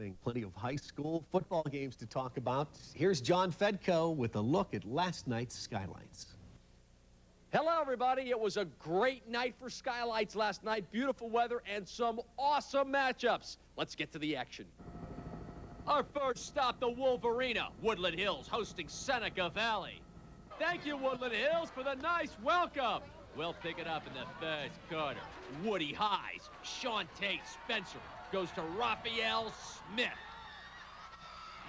morning. Plenty of high school football games to talk about. Here's John Fedko with a look at last night's Skylights. Hello, everybody. It was a great night for Skylights last night. Beautiful weather and some awesome matchups. Let's get to the action. Our first stop, the Wolverina. Woodland Hills hosting Seneca Valley. Thank you, Woodland Hills, for the nice welcome. We'll pick it up in the first quarter. Woody Highs, Shantae Spencer goes to Raphael Smith.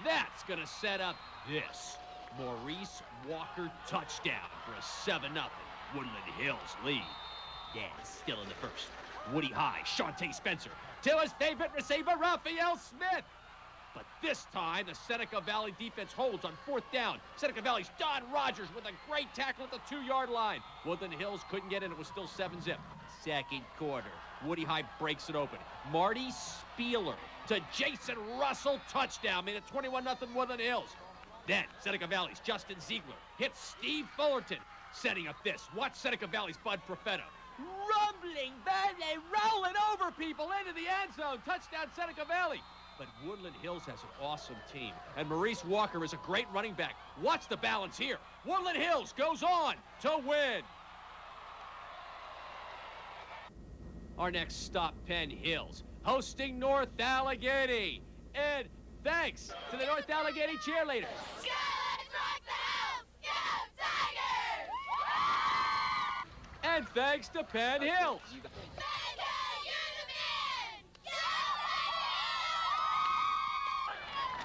That's going to set up this. Maurice Walker touchdown for a 7-0 Woodland Hills lead. Yeah, still in the first. Woody High, Shantae Spencer to his favorite receiver, Raphael Smith. But this time, the Seneca Valley defense holds on 4th down. Seneca Valley's Don Rogers with a great tackle at the 2-yard line. Woodland Hills couldn't get in. It was still 7-zip. Second quarter, Woody High breaks it open. Marty Spieler to Jason Russell, touchdown. Made it 21-0 Woodland Hills. Then, Seneca Valley's Justin Ziegler hits Steve Fullerton, setting up this. Watch Seneca Valley's Bud Profeta. Rumbling, ballet, rolling over people into the end zone. Touchdown, Seneca Valley. But Woodland Hills has an awesome team, and Maurice Walker is a great running back. Watch the balance here. Woodland Hills goes on to win. Our next stop, Penn Hills, hosting North Allegheny. And thanks to the North Allegheny cheerleaders. Skylights rock the house! Go Tigers! And thanks to Penn Hills.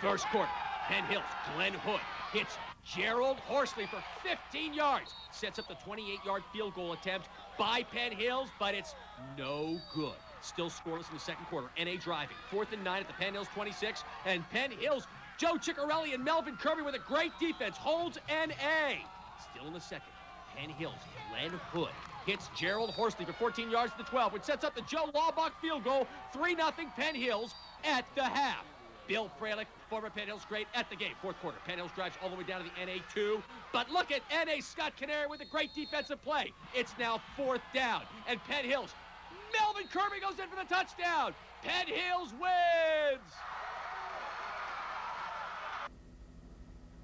First quarter, Penn Hills, Glenn Hood hits Gerald Horsley for 15 yards. Sets up the 28-yard field goal attempt by Penn Hills, but it's no good. Still scoreless in the second quarter. NA driving. 4th and 9 at the Penn Hills 26. And Penn Hills, Joe Ciccarelli and Melvin Kirby with a great defense holds NA. Still in the second, Penn Hills, Glenn Hood hits Gerald Horsley for 14 yards to the 12, which sets up the Joe Laubach field goal. 3-0 Penn Hills at the half. Bill Fralick, former Penn Hills great, at the game. Fourth quarter, Penn Hills drives all the way down to the NA2. But look at NA Scott Canary with a great defensive play. It's now 4th down. And Penn Hills, Melvin Kirby goes in for the touchdown. Penn Hills wins.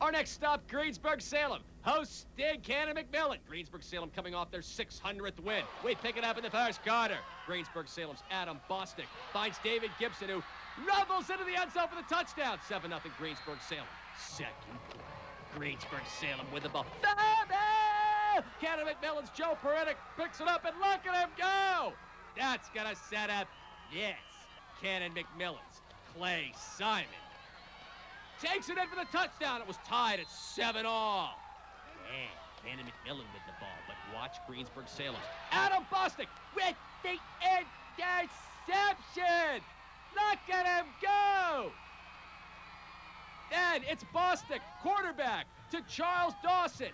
Our next stop, Greensburg-Salem, hosting Cannon-McMillan. Greensburg-Salem coming off their 600th win. We pick it up in the first quarter. Greensburg-Salem's Adam Bostic finds David Gibson, who rumbles into the end zone for the touchdown. 7-0 Greensburg-Salem. Second quarter, Greensburg-Salem with the ball. Cannon-McMillan's Joe Peretic picks it up, and look at him go. That's going to set up, yes, Cannon-McMillan's Clay Simon. Takes it in for the touchdown. It was tied at 7-all. Man, Cannon-McMillan with the ball, but watch Greensburg-Salem's Adam Bostic with the interception. Look at him go! Then it's Bostic, quarterback, to Charles Dawson.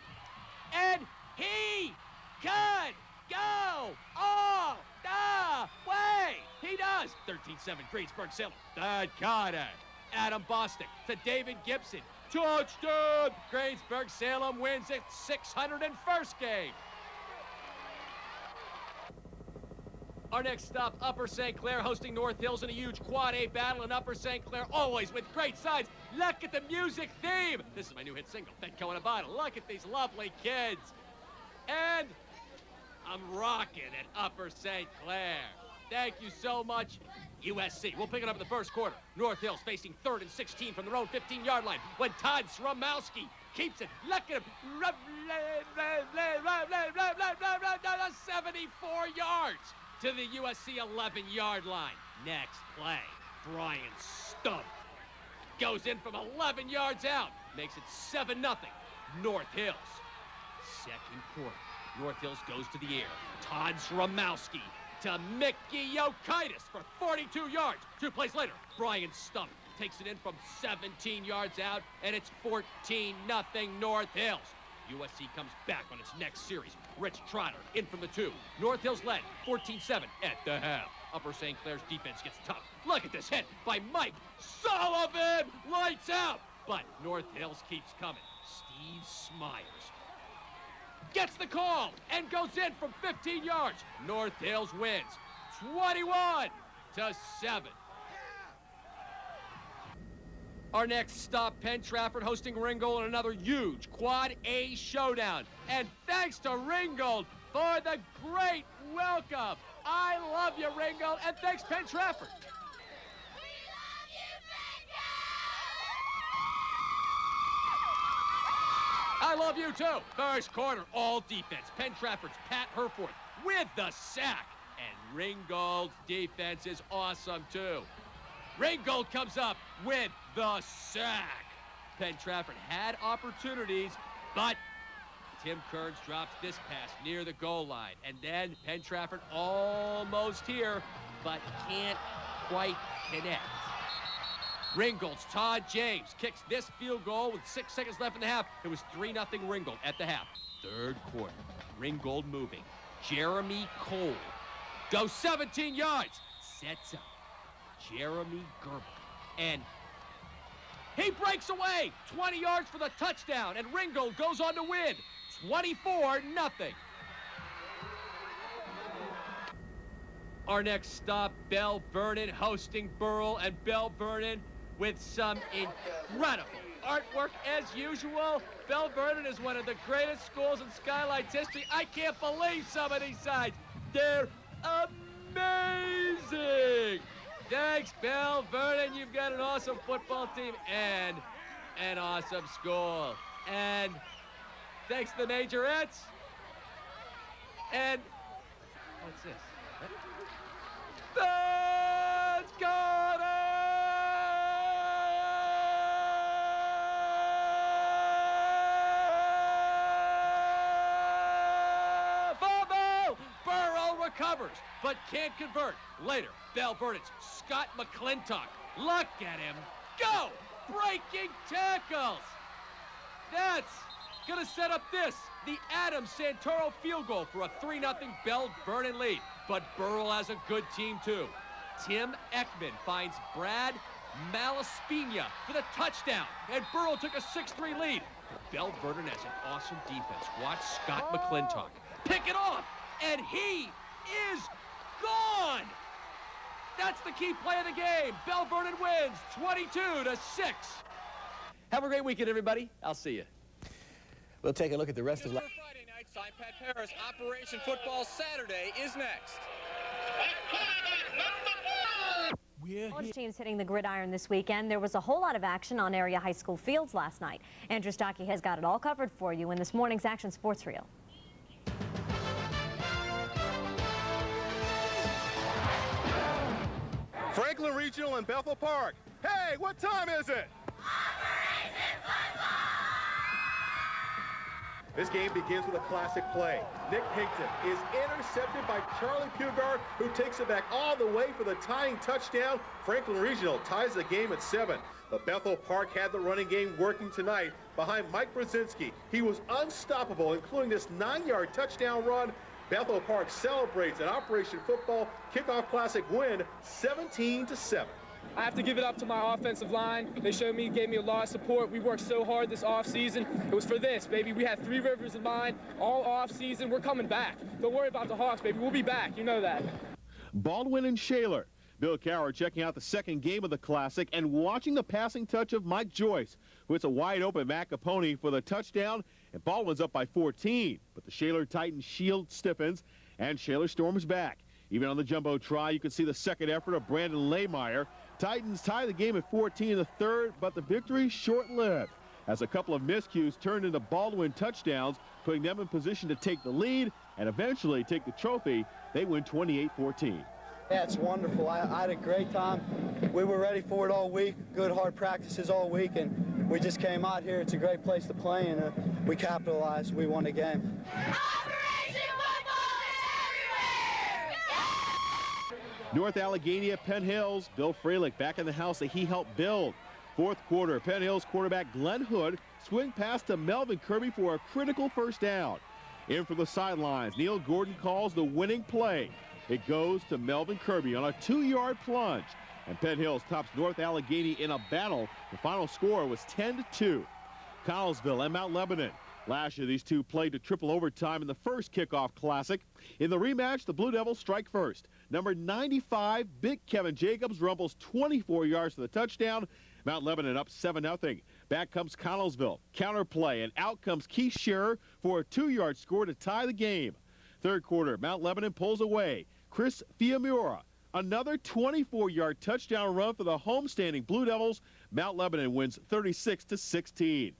And he could go all the way. He does. 13-7, Greensburg-Salem. Third quarter. Adam Bostic to David Gibson. Touchdown! Greensburg-Salem wins its 601st game. Our next stop, Upper St. Clair, hosting North Hills in a huge Quad A battle in Upper St. Clair, always with great sides. Look at the music theme. This is my new hit single, Fedko in a Bottle. Look at these lovely kids. And I'm rocking at Upper St. Clair. Thank you so much, USC. We'll pick it up in the first quarter. North Hills facing 3rd and 16 from their own 15-yard line when Todd Sromowski keeps it. Look at him. 74 yards to the USC 11-yard line. Next play, Brian Stump goes in from 11 yards out. Makes it 7-0 North Hills. Second quarter, North Hills goes to the air. Todd Sromowski to Mickey Yokaitis for 42 yards. 2 plays later, Brian Stump takes it in from 17 yards out, and it's 14-0 North Hills. USC comes back on its next series. Rich Trotter in from the 2. North Hills led 14-7 at the half. Upper St. Clair's defense gets tough. Look at this hit by Mike Sullivan. Lights out. But North Hills keeps coming. Steve Smyers gets the call and goes in from 15 yards. North Hills wins 21-7. Our next stop, Penn Trafford hosting Ringgold in another huge Quad A showdown. And thanks to Ringgold for the great welcome. I love you, Ringgold, and thanks, Penn Trafford. We love you, Fedko! I love you, too. First quarter, all defense. Penn Trafford's Pat Herforth with the sack. And Ringgold's defense is awesome, too. Ringgold comes up with the sack. Penn Trafford had opportunities, but Tim Kearns drops this pass near the goal line. And then Penn Trafford almost here, but can't quite connect. Ringgold's Todd James kicks this field goal with 6 seconds left in the half. It was 3-0 Ringgold at the half. Third quarter, Ringgold moving. Jeremy Cole goes 17 yards, sets up Jeremy Gerber, and he breaks away 20 yards for the touchdown, and Ringgold goes on to win 24-0. Our next stop, Bell Vernon hosting Burrell, and Bell Vernon with some incredible artwork as usual. Bell Vernon is one of the greatest schools in Skylights history. I can't believe some of these signs. They're amazing. Thanks, Bell Vernon. You've got an awesome football team and an awesome school. And thanks to the Majorettes. And what's this? That's got it! Fumble! Burrow recovers, but can't convert. Later, Bell Vernon's Scott McClintock. Look at him go! Breaking tackles! That's gonna set up the Adam Santoro field goal for a 3-0 Bell Vernon lead. But Burrell has a good team, too. Tim Ekman finds Brad Malaspina for the touchdown, and Burrell took a 6-3 lead. Bell Vernon has an awesome defense. Watch Scott McClintock pick it off, and he is gone! That's the key play of the game. Bell Vernon wins 22-6. Have a great weekend, everybody. I'll see you. We'll take a look at the rest of Friday night, I'm Pat Paris. Operation Football Saturday is next. College teams hitting the gridiron this weekend. There was a whole lot of action on area high school fields last night. Andrew Stockey has got it all covered for you in this morning's Action Sports Reel. Franklin Regional and Bethel Park. Hey, what time is it? This game begins with a classic play. Nick Hinkton is intercepted by Charlie Pugar, who takes it back all the way for the tying touchdown. Franklin Regional ties the game at 7. But Bethel Park had the running game working tonight behind Mike Brzezinski. He was unstoppable, including this 9-yard touchdown run. Bethel Park celebrates an Operation Football Kickoff Classic win, 17-7. I have to give it up to my offensive line. They gave me a lot of support. We worked so hard this offseason. It was for this, baby. We had 3 rivers in mind all offseason. We're coming back. Don't worry about the Hawks, baby. We'll be back. You know that. Baldwin and Shaler. Bill Cowher checking out the second game of the Classic and watching the passing touch of Mike Joyce, who hits a wide-open Matt Capone for the touchdown, and Baldwin's up by 14. But the Shaler Titans shield stiffens, and Shaler storms back. Even on the jumbo try, you can see the second effort of Brandon Laymeyer. Titans tie the game at 14 in the third, but the victory short-lived, as a couple of miscues turned into Baldwin touchdowns, putting them in position to take the lead and eventually take the trophy. They win 28-14. Yeah, it's wonderful. I had a great time. We were ready for it all week, good hard practices all week, and we just came out here. It's a great place to play, and we capitalized. We won the game. Operation Football is everywhere! North Allegheny at Penn Hills. Bill Freilich back in the house that he helped build. Fourth quarter, Penn Hills quarterback Glenn Hood swing pass to Melvin Kirby for a critical first down. In from the sidelines, Neil Gordon calls the winning play. It goes to Melvin Kirby on a 2-yard plunge. And Penn Hills tops North Allegheny in a battle. The final score was 10-2. Connellsville and Mount Lebanon. Last year, these two played to triple overtime in the first kickoff classic. In the rematch, the Blue Devils strike first. Number 95, Big Kevin Jacobs rumbles 24 yards for the touchdown. Mount Lebanon up 7-0. Back comes Connellsville. Counterplay, and out comes Keith Scherer for a 2-yard score to tie the game. Third quarter, Mount Lebanon pulls away. Chris Fiamura, another 24-yard touchdown run for the homestanding Blue Devils. Mount Lebanon wins 36-16.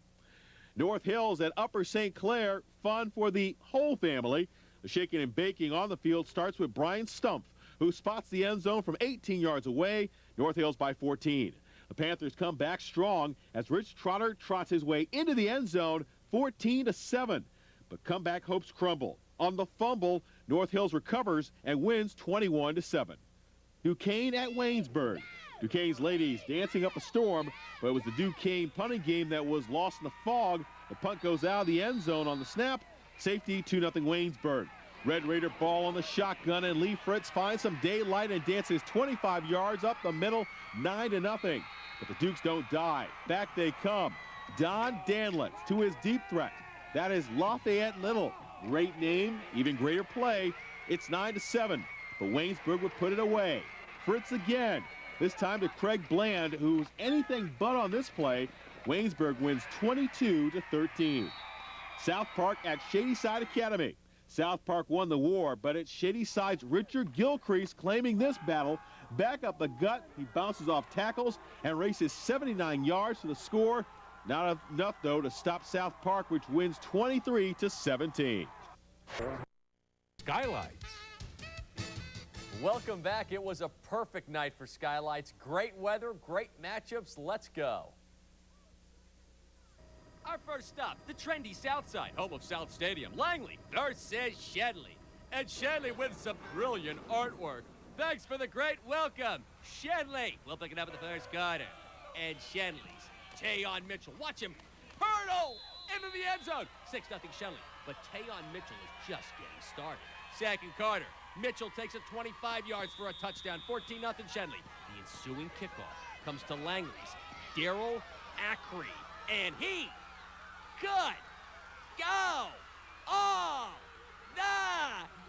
North Hills at Upper St. Clair, fun for the whole family. The shaking and baking on the field starts with Brian Stumpf, who spots the end zone from 18 yards away. North Hills by 14. The Panthers come back strong as Rich Trotter trots his way into the end zone, 14-7. But comeback hopes crumble. On the fumble, North Hills recovers and wins 21-7. Duquesne at Waynesburg. Duquesne's ladies dancing up a storm, but it was the Duquesne punting game that was lost in the fog. The punt goes out of the end zone on the snap. Safety, 2-0 Waynesburg. Red Raider ball on the shotgun, and Lee Fritz finds some daylight and dances 25 yards up the middle, 9-0. But the Dukes don't die. Back they come. Don Danlitz to his deep threat. That is Lafayette Little. Great name, even greater play. It's 9-7, but Waynesburg would put it away. Fritz again, this time to Craig Bland, who's anything but on this play. Waynesburg wins 22-13. South Park at Shadyside Academy. South Park won the war, but it's Shadyside's Richard Gilcrease claiming this battle. Back up the gut, he bounces off tackles and races 79 yards to the score. Not enough, though, to stop South Park, which wins 23-17. Skylights. Welcome back. It was a perfect night for Skylights. Great weather, great matchups. Let's go. Our first stop, the trendy South Side, home of South Stadium. Langley versus Shenley. And Shenley with some brilliant artwork. Thanks for the great welcome, Shenley. We'll pick it up in the first quarter. And Shenley's Tayon Mitchell. Watch him hurdle into the end zone. 6-0 Shenley. But Tayon Mitchell is just getting started. Second quarter, Mitchell takes it 25 yards for a touchdown. 14-0 Shenley. The ensuing kickoff comes to Langley's Daryl Ackrey. And he could go all the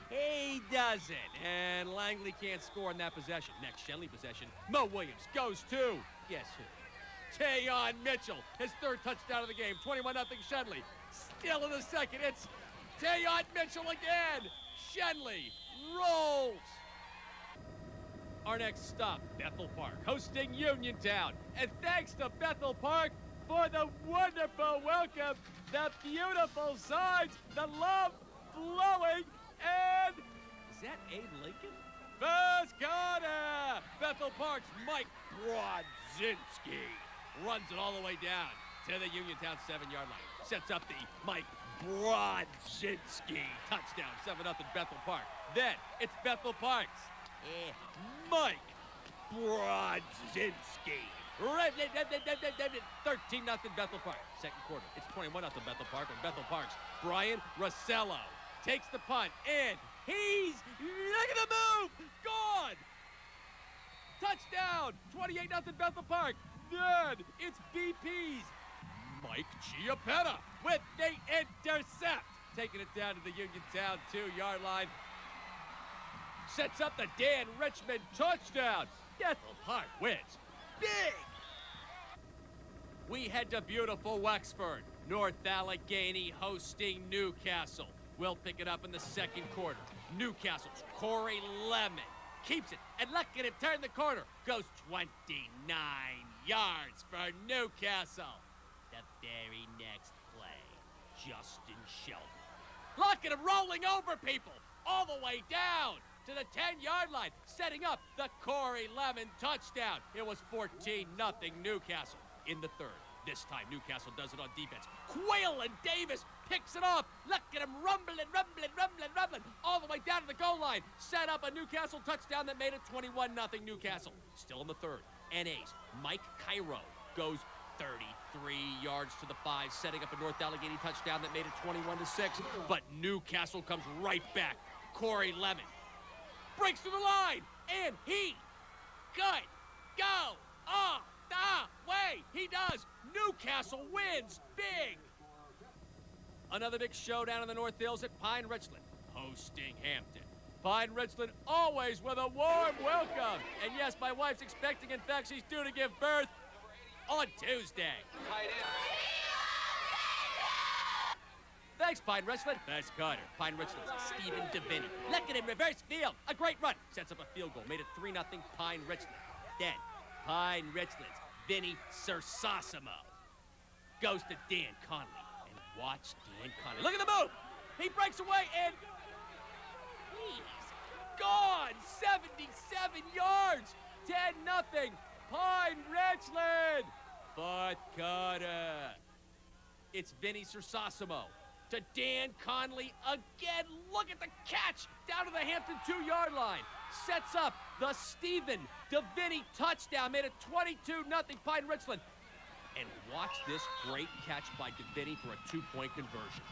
he doesn't. And Langley can't score in that possession. Next Shenley possession, Mo Williams goes to, guess who? Tayon Mitchell, his third touchdown of the game, 21-0 Shenley. Still in the second, it's Tayon Mitchell again. Shenley rolls. Our next stop, Bethel Park, hosting Uniontown. And thanks to Bethel Park for the wonderful welcome, the beautiful signs, the love flowing, and is that Abe Lincoln? First corner! Bethel Park's Mike Brodzinski runs it all the way down to the Uniontown 7-yard line. Sets up the Mike Brodzinski touchdown, 7-0 Bethel Park. Then it's Bethel Park's Mike Brodzinski. 13-0 Bethel Park. Second quarter, it's 21-0 Bethel Park, and Bethel Park's Brian Rossello takes the punt, and look at the move, gone. Touchdown, 28-0 Bethel Park. Then it's BP's Mike Chiappetta with the intercept, taking it down to the Uniontown 2-yard line. Sets up the Dan Richmond touchdown. Bethel Park wins big. We head to beautiful Wexford. North Allegheny hosting Newcastle. We'll pick it up in the second quarter. Newcastle's Corey Lemon keeps it, and look at him turn the corner. Goes 29 yards for Newcastle. The very next play, Justin Shelton. Look at him rolling over people all the way down to the 10-yard line, setting up the Corey Lemon touchdown. It was 14-0 Newcastle in the third. This time, Newcastle does it on defense. Quayle Davis picks it off. Look at him rumbling, all the way down to the goal line. Set up a Newcastle touchdown that made it 21-0 Newcastle. Still in the third. NA's Mike Cairo goes 33 yards to the 5, setting up a North Allegheny touchdown that made it 21-6. But Newcastle comes right back. Corey Lemon breaks through the line, and he could go all the way. He does. Newcastle wins big. Another big showdown in the North Hills at Pine Richland, hosting Hampton. Pine Richland always with a warm welcome. And yes, my wife's expecting. In fact, she's due to give birth on Tuesday. Thanks, Pine Richland. Best cutter. Pine Richland's Stephen DeVinny. Looking in reverse field. A great run. Sets up a field goal. Made it 3-0 Pine Richland. Then, Pine Richland's Vinny Sersosimo goes to Dan Conley. And watch Dan Conley. Look at the move. He breaks away and he's gone. 77 yards. 10-0 Pine Richland. Fourth quarter. It's Vinny Sersosimo to Dan Conley again. Look at the catch down to the Hampton 2-yard line. Sets up the Stephen DeVinny touchdown. Made it 22-0 Pine Richland. And watch this great catch by DeVinny for a 2-point conversion.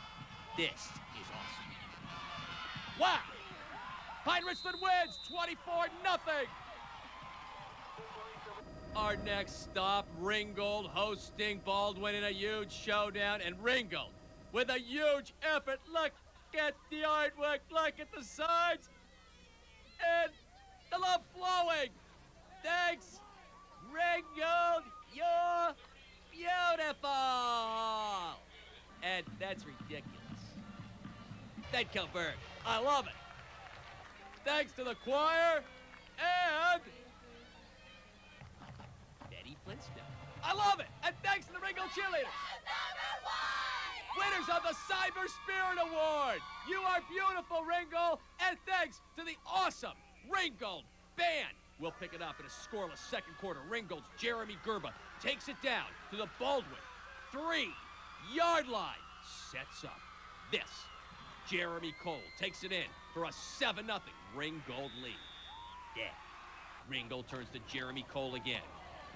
This is awesome. Wow! Pine Richland wins 24-0. Our next stop, Ringgold hosting Baldwin in a huge showdown. And Ringgold with a huge effort. Look at the artwork. Look at the sides. And the love flowing. Thanks, Ringgold. You're beautiful. And that's ridiculous. Fedko Berg. I love it. Thanks to the choir and Betty Flintstone. I love it. And thanks to the Ringgold cheerleaders. Winners of the Cyber Spirit Award. You are beautiful, Ringgold. And thanks to the awesome Ringgold band. We'll pick it up in a scoreless second quarter. Ringgold's Jeremy Gerba takes it down to the Baldwin 3-yard line. Sets up this. Jeremy Cole takes it in for a 7-0 Ringgold lead. Then Ringgold turns to Jeremy Cole again.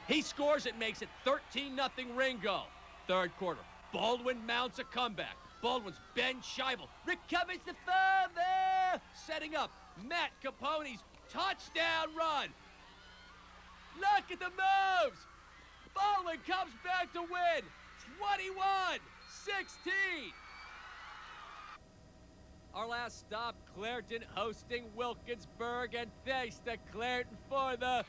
He scores. It makes it 13-0 Ringgold. Third quarter. Baldwin mounts a comeback. Baldwin's Ben Scheibel recovers the fumble, setting up Matt Capone's touchdown run. Look at the moves. Baldwin comes back to win 21-16. Our last stop, Clairton hosting Wilkinsburg, and thanks to Clairton for the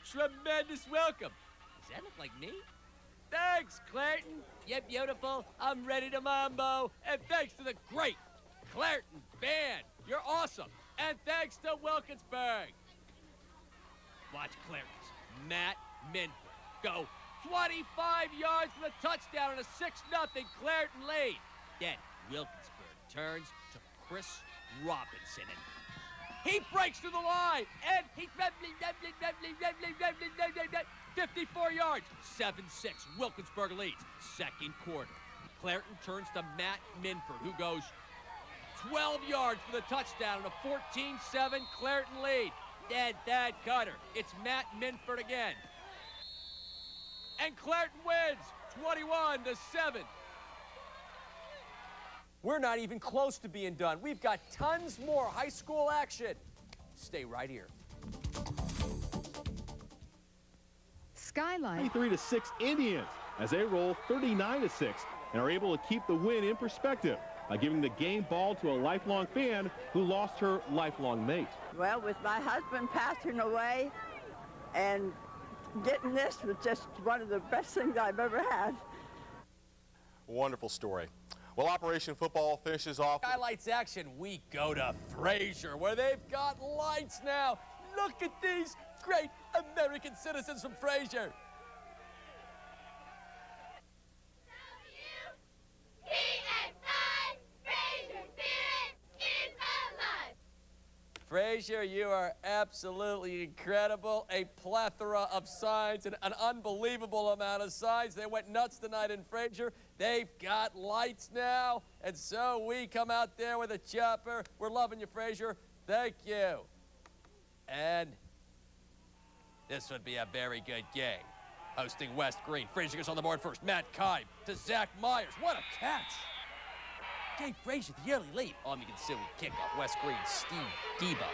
tremendous welcome. Does that look like me? Thanks, Clairton. You're beautiful. I'm ready to mambo. And thanks to the great Clairton band. You're awesome. And thanks to Wilkinsburg. Watch Clairton's Matt Minford go 25 yards for the touchdown and a 6-0 Clairton lead. Then Wilkinsburg turns to Chris Robinson, and he breaks through the line, and he's 54 yards, 7-6. Wilkinsburg leads. Second quarter. Clairton turns to Matt Minford, who goes 12 yards for the touchdown and a 14-7 Clairton lead. Then third quarter. It's Matt Minford again. And Clairton wins 21-7. We're not even close to being done. We've got tons more high school action. Stay right here. Skyline 23-6 Indians as they roll 39-6 and are able to keep the win in perspective by giving the game ball to a lifelong fan who lost her lifelong mate. Well, with my husband passing away and getting this was just one of the best things I've ever had. Wonderful story. Well, Operation Football finishes off. Skylights action, we go to Fraser, where they've got lights now. Look at these great American citizens from Fraser. Fraser, you are absolutely incredible. A plethora of signs and an unbelievable amount of signs. They went nuts tonight in Fraser. They've got lights now, and so we come out there with a chopper. We're loving you, Fraser. Thank you. And this would be a very good game. Hosting West Green. Fraser gets on the board first. Matt Kime to Zach Myers. What a catch. Jay Frazier, the early lead. On the concealed kickoff. West Green, Steve Debo.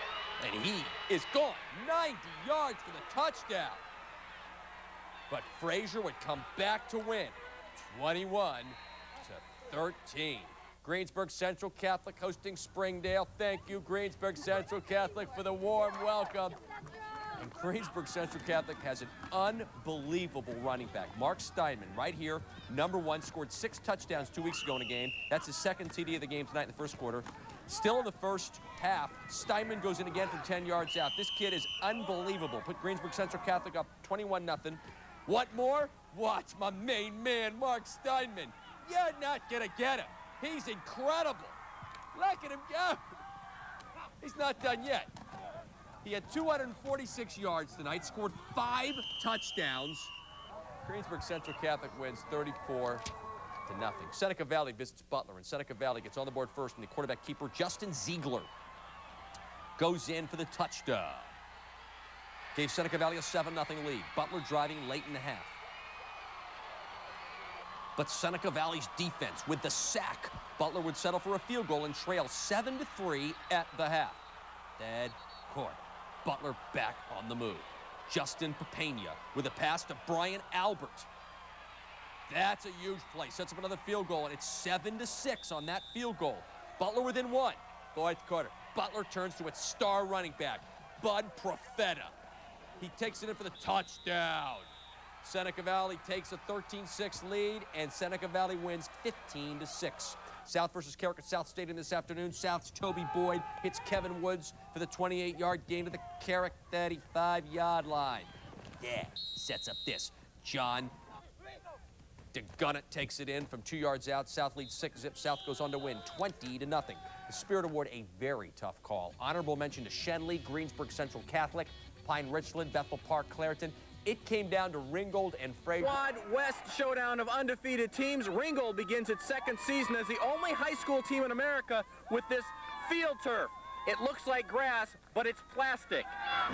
And he is gone. 90 yards for the touchdown. But Frazier would come back to win. 21-13. Greensburg Central Catholic hosting Springdale. Thank you, Greensburg Central Catholic, for the warm welcome. And Greensburg Central Catholic has an unbelievable running back. Mark Steinman, right here, #1, scored 6 touchdowns 2 weeks ago in a game. That's his second TD of the game tonight in the first quarter. Still in the first half, Steinman goes in again from 10 yards out. This kid is unbelievable. Put Greensburg Central Catholic up 21-0. What more? Watch my main man, Mark Steinman. You're not going to get him. He's incredible. Look at him go. He's not done yet. He had 246 yards tonight, scored 5 touchdowns. Greensburg Central Catholic wins 34-0. Seneca Valley visits Butler, and Seneca Valley gets on the board first, and the quarterback keeper, Justin Ziegler, goes in for the touchdown. Gave Seneca Valley a 7-0 lead. Butler driving late in the half. But Seneca Valley's defense, with the sack, Butler would settle for a field goal and trail 7-3 at the half. Dead court. Butler back on the move. Justin Papania with a pass to Brian Albert. That's a huge play. Sets up another field goal, and it's 7-6 on that field goal. Butler within 1. Fourth quarter. Butler turns to its star running back, Bud Profeta. He takes it in for the touchdown. Seneca Valley takes a 13-6 lead, and Seneca Valley wins 15-6. South versus Carrick at South Stadium this afternoon. South's Toby Boyd hits Kevin Woods for the 28-yard gain to the Carrick 35-yard line. Yeah, sets up this. John DeGunnett takes it in from 2 yards out. South leads 6-zip. South goes on to win 20-0. The Spirit Award, a very tough call. Honorable mention to Shenley, Greensburg Central Catholic, Pine Richland, Bethel Park, Clareton. It came down to Ringgold and Fraser. Quad West showdown of undefeated teams. Ringgold begins its second season as the only high school team in America with this field turf. It looks like grass, but it's plastic.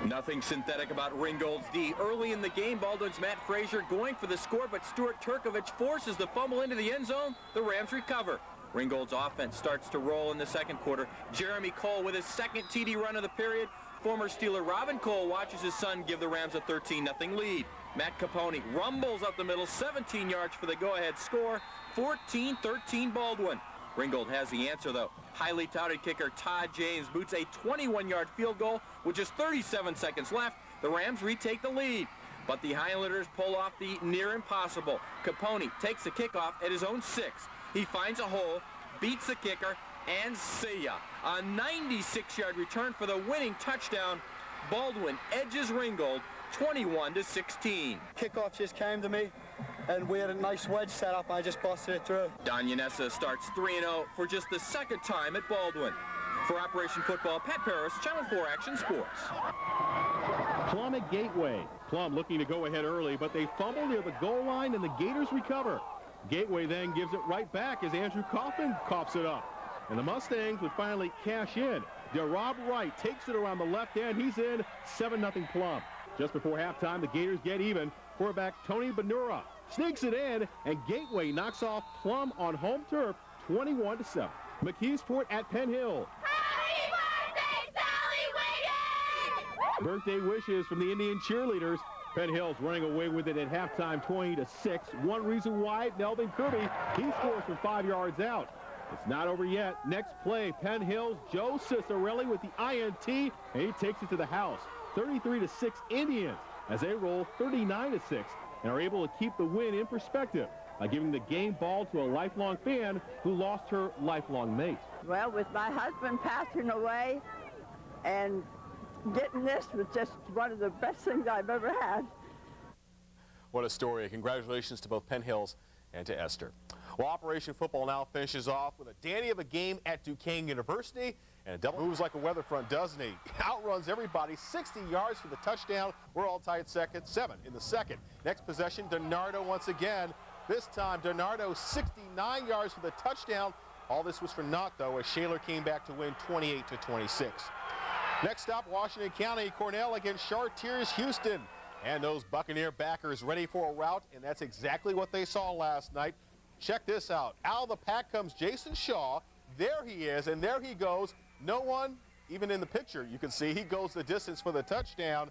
Nothing synthetic about Ringgold's D. Early in the game, Baldwin's Matt Frazier going for the score, but Stuart Turkovich forces the fumble into the end zone. The Rams recover. Ringgold's offense starts to roll in the second quarter. Jeremy Cole with his second TD run of the period. Former Steeler Robin Cole watches his son give the Rams a 13-0 lead. Matt Capone rumbles up the middle, 17 yards for the go-ahead score, 14-13 Baldwin. Ringgold has the answer, though. Highly touted kicker Todd James boots a 21-yard field goal with just 37 seconds left. The Rams retake the lead, but the Highlanders pull off the near impossible. Capone takes the kickoff at his own 6. He finds a hole, beats the kicker, and see ya. A 96-yard return for the winning touchdown. Baldwin edges Ringgold 21-16. Kickoff just came to me, and we had a nice wedge set up, and I just busted it through. Don Yanessa starts 3-0 for just the second time at Baldwin. For Operation Football, Pat Paris, Channel 4 Action Sports. Plum at Gateway. Plum looking to go ahead early, but they fumble near the goal line, and the Gators recover. Gateway then gives it right back as Andrew Kaufman coughs it up. And the Mustangs would finally cash in. DeRob Wright takes it around the left end. He's in 7-0 Plum. Just before halftime, the Gators get even. Quarterback Tony Benura sneaks it in, and Gateway knocks off Plum on home turf 21-7. McKeesport at Penn Hill. Happy birthday, Sally Wiggins! Birthday wishes from the Indian cheerleaders. Penn Hill's running away with it at halftime 20-6. One reason why, Melvin Kirby, he scores from 5 yards out. It's not over yet. Next play, Penn Hill's Joe Cicerelli with the INT, and he takes it to the house. 33-6 Indians as they roll 39-6 and are able to keep the win in perspective by giving the game ball to a lifelong fan who lost her lifelong mate. Well, with my husband passing away and getting this was just one of the best things I've ever had. What a story. Congratulations to both Penn Hills and to Esther. Well, Operation Football now finishes off with a dandy of a game at Duquesne University, and a double moves like a weather front, doesn't he? Outruns everybody, 60 yards for the touchdown. We're all tied second, 7 in the second. Next possession, Donardo once again. This time, Donardo 69 yards for the touchdown. All this was for naught, though, as Shaler came back to win 28-26. Next stop, Washington County, Cornell against Chartiers Houston. And those Buccaneer backers ready for a rout, and that's exactly what they saw last night. Check this out. Out of the pack comes Jason Shaw. There he is, and there he goes. No one, even in the picture, you can see he goes the distance for the touchdown.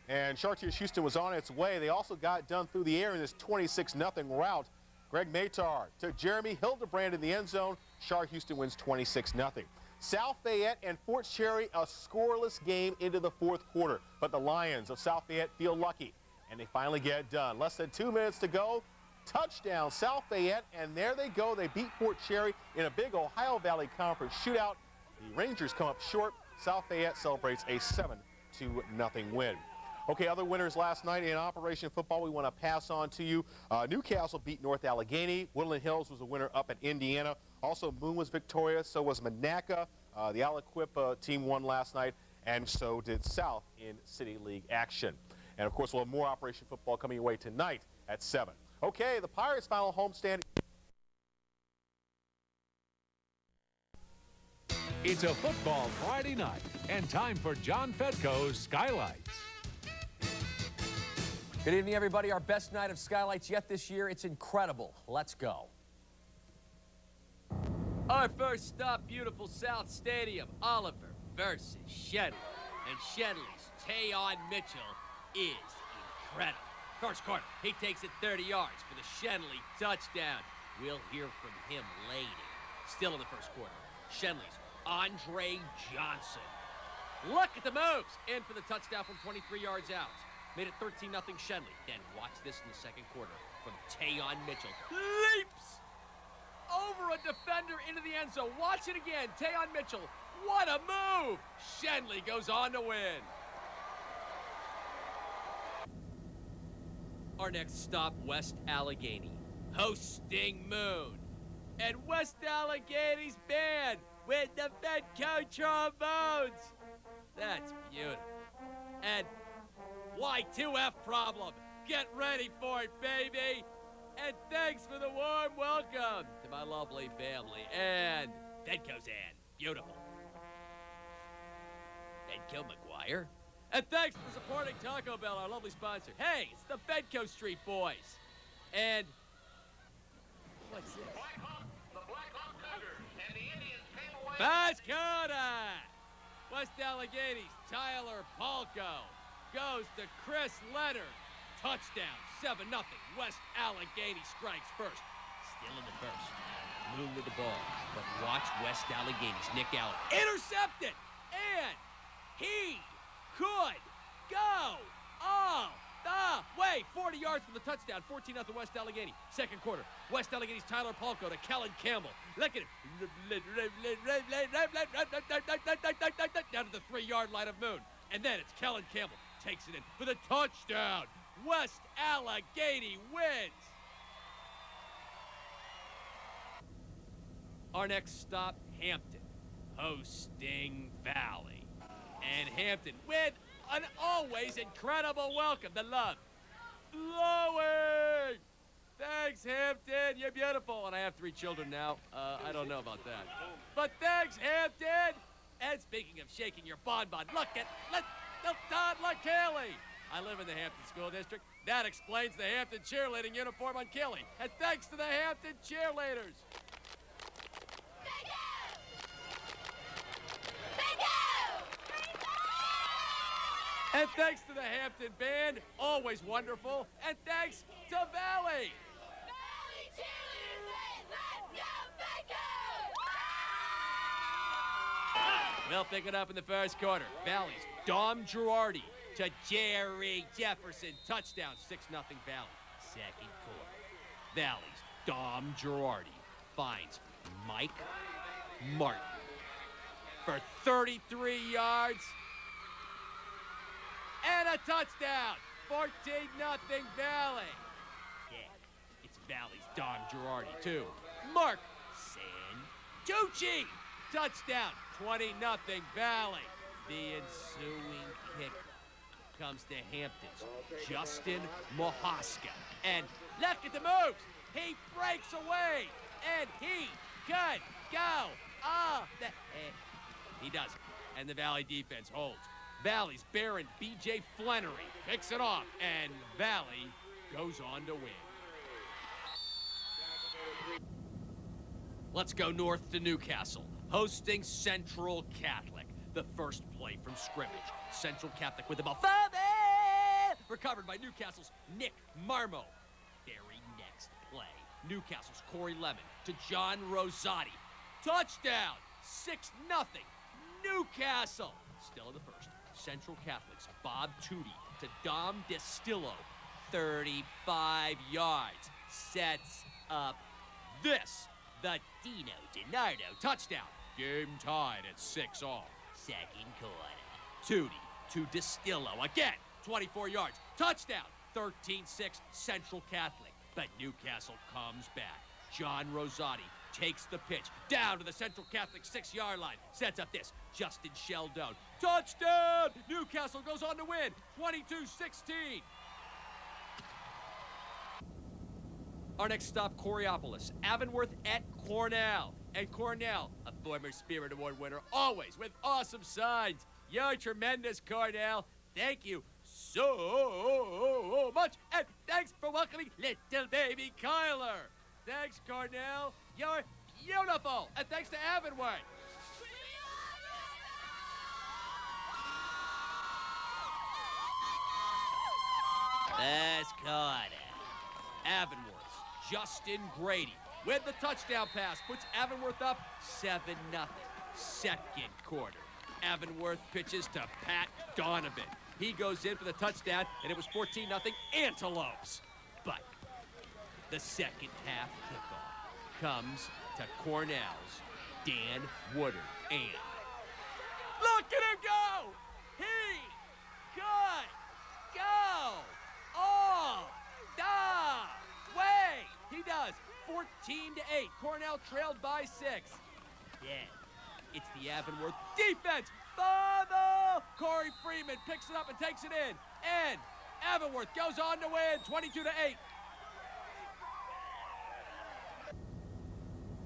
And Chartiers Houston was on its way. They also got done through the air in this 26-0 rout. Greg Matar took Jeremy Hildebrand in the end zone. Char Houston wins 26-0. South Fayette and Fort Cherry, a scoreless game into the fourth quarter. But the Lions of South Fayette feel lucky, and they finally get it done. Less than 2 minutes to go. Touchdown, South Fayette, and there they go. They beat Fort Cherry in a big Ohio Valley Conference shootout. The Rangers come up short. South Fayette celebrates a 7-0 win. Okay, other winners last night in Operation Football we want to pass on to you. Newcastle beat North Allegheny. Woodland Hills was a winner up at Indiana. Also, Moon was victorious. So was Monaca. The Aliquippa team won last night, and so did South in City League action. And, of course, we'll have more Operation Football coming your way tonight at 7. Okay, the Pirates' final homestand. It's a football Friday night, and time for John Fedko's Skylights. Good evening, everybody. Our best night of Skylights yet this year. It's incredible. Let's go. Our first stop, beautiful South Stadium. Oliver versus Shenley. And Shenley's Tayon Mitchell is incredible. First quarter, he takes it 30 yards for the Shenley touchdown. We'll hear from him later. Still in the first quarter, Shenley's Andre Johnson. Look at the moves. In for the touchdown from 23 yards out. Made it 13-0 Shenley. Then watch this in the second quarter from Tayon Mitchell. Leaps over a defender into the end zone. Watch it again. Tayon Mitchell. What a move. Shenley goes on to win. Our next stop, West Allegheny. Hosting Moon. And West Allegheny's band with the Fedko trombones. That's beautiful. And Y2F problem. Get ready for it, baby. And thanks for the warm welcome to my lovely family and Fedko Zone. Beautiful. Fedko McGuire. And thanks for supporting Taco Bell, our lovely sponsor. Hey, it's the Fedko Street Boys. And what's this? The Black Hawk Tigers and the Indians came away. Pascoda! West Allegheny's Tyler Palco goes to Chris Leonard. Touchdown, 7-0. West Allegheny strikes first. Still in the first. Moon with the ball. But watch West Allegheny's Nick Allen. Intercepted! And he could go all the way. 40 yards from the touchdown. 14-0 West Allegheny. Second quarter. West Allegheny's Tyler Palco to Kellen Campbell. Look at him. Down to the 3-yard line of Moon. And then it's Kellen Campbell. Takes it in for the touchdown. West Allegheny wins. Our next stop, Hampton, hosting Valley. And Hampton with an always incredible welcome. The love. Blowing. Thanks, Hampton. You're beautiful. And I have 3 children now. I don't know about that. But thanks, Hampton. And speaking of shaking your bonbon, look Todd Kelly. I live in the Hampton School District. That explains the Hampton cheerleading uniform on Kelly. And thanks to the Hampton cheerleaders. And thanks to the Hampton band, always wonderful. And thanks to Valley. Valley cheerleaders say, let's go, Fedko! We'll pick it up in the first quarter. Valley's Dom Girardi to Jerry Jefferson. Touchdown, 6-0 Valley. Second quarter. Valley's Dom Girardi finds Mike Martin for 33 yards and a touchdown. 14-0 Valley. Yeah, it's Valley's Dom Girardi too. Mark Santucci. Touchdown, 20-0 Valley. The ensuing kick comes to Hampton's Justin Mohaska. And look at the moves. He breaks away, and he could go. He doesn't. And the Valley defense holds. Valley's Baron B.J. Flannery picks it off, and Valley goes on to win. Let's go north to Newcastle, hosting Central Catholic. The first play from scrimmage. Central Catholic with the ball. Recovered by Newcastle's Nick Marmo. Very next play. Newcastle's Corey Lemon to John Rosati. Touchdown! 6-0. Newcastle. Still in the first. Central Catholics. Bob Tootie to Dom Distillo. 35 yards. Sets up this. The Dino DiNardo touchdown. Game tied at 6-all. Second quarter. Tootie to Distillo again. 24 yards. Touchdown. 13-6 Central Catholic. But Newcastle comes back. John Rosati takes the pitch down to the Central Catholic 6-yard line. Sets up this. Justin Sheldon. Touchdown! Newcastle goes on to win. 22-16. Our next stop, Coriopolis. Avonworth at Cornell. And Cornell, a former Spirit Award winner, always with awesome signs. You're tremendous, Cornell. Thank you so much. And thanks for welcoming little baby Kyler. Thanks, Cornell. You're beautiful. And thanks to Avonworth. That's Carter. Avonworth's Justin Grady with the touchdown pass puts Avonworth up 7-0. Second quarter. Avonworth pitches to Pat Donovan. He goes in for the touchdown, and it was 14-0 Antelopes. But the second half kickoff comes to Cornell's Dan Woodard. And look at him go! He could go all the way. He does. 14-8. Cornell trailed by 6. Then it's the Avonworth defense. Bubble! Corey Freeman picks it up and takes it in. And Avonworth goes on to win 22-8.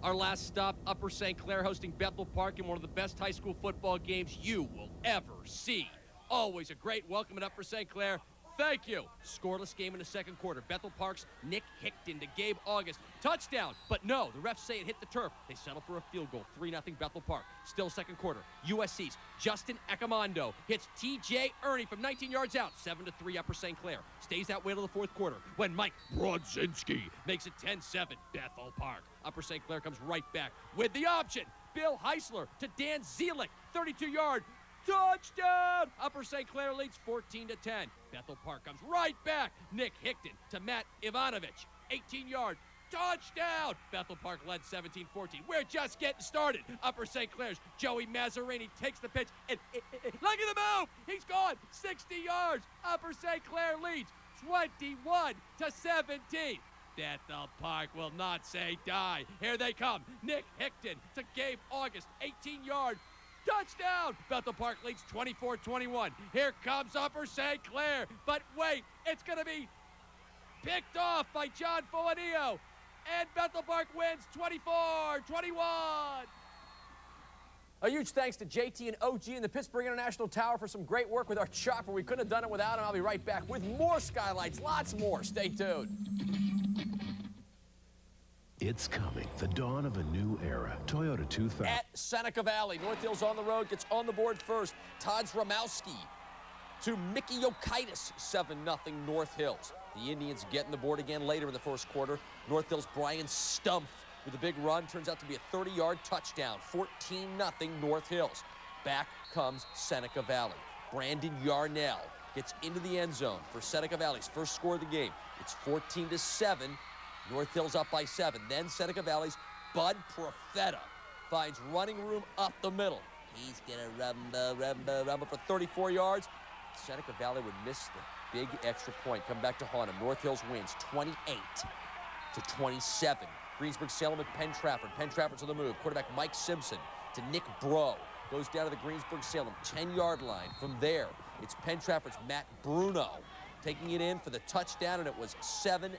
Our last stop, Upper St. Clair hosting Bethel Park in one of the best high school football games you will ever see. Always a great welcome at Upper St. Clair. Thank you. Scoreless game in the second quarter. Bethel Park's Nick Hickton to Gabe August. Touchdown. But no, the refs say it hit the turf. They settle for a field goal. 3-0 Bethel Park. Still second quarter. USC's Justin Ecomondo hits TJ Ernie from 19 yards out. 7-3 Upper St. Clair. Stays that way till the fourth quarter when Mike Brodzinski makes it 10-7 Bethel Park. Upper St. Clair comes right back with the option. Bill Heisler to Dan Zielik. 32-yard. Touchdown! Upper St. Clair leads 14-10. Bethel Park comes right back. Nick Hickton to Matt Ivanovich. 18-yard. Touchdown! Bethel Park led 17-14. We're just getting started. Upper St. Clair's Joey Mazzarini takes the pitch. And look at the move! He's gone 60 yards. Upper St. Clair leads 21-17. Bethel Park will not say die. Here they come. Nick Hickton to Gabe August. 18-yard. Touchdown! Bethel Park leads 24-21. Here comes Upper St. Clair. But wait, it's going to be picked off by John Fulanillo. And Bethel Park wins 24-21. A huge thanks to JT and OG and the Pittsburgh International Tower for some great work with our chopper. We couldn't have done it without him. I'll be right back with more skylights, lots more. Stay tuned. It's coming, the dawn of a new era. Toyota 2000. At Seneca Valley, North Hills on the road, gets on the board first. Todd Zramowski to Mickey Yokaitis, 7-0 North Hills. The Indians getting the board again later in the first quarter. North Hills' Brian Stumpf with a big run. Turns out to be a 30-yard touchdown. 14-0 North Hills. Back comes Seneca Valley. Brandon Yarnell gets into the end zone for Seneca Valley's first score of the game. It's 14-7. North Hills up by 7. Then Seneca Valley's Bud Profeta finds running room up the middle. He's gonna rumble for 34 yards. Seneca Valley would miss the big extra point. Come back to haunt him. North Hills wins 28-27. Greensburg-Salem at Penn Trafford. Penn Trafford's on the move. Quarterback Mike Simpson to Nick Bro. Goes down to the Greensburg-Salem 10-yard line. From there, it's Penn Trafford's Matt Bruno taking it in for the touchdown, and it was 7-0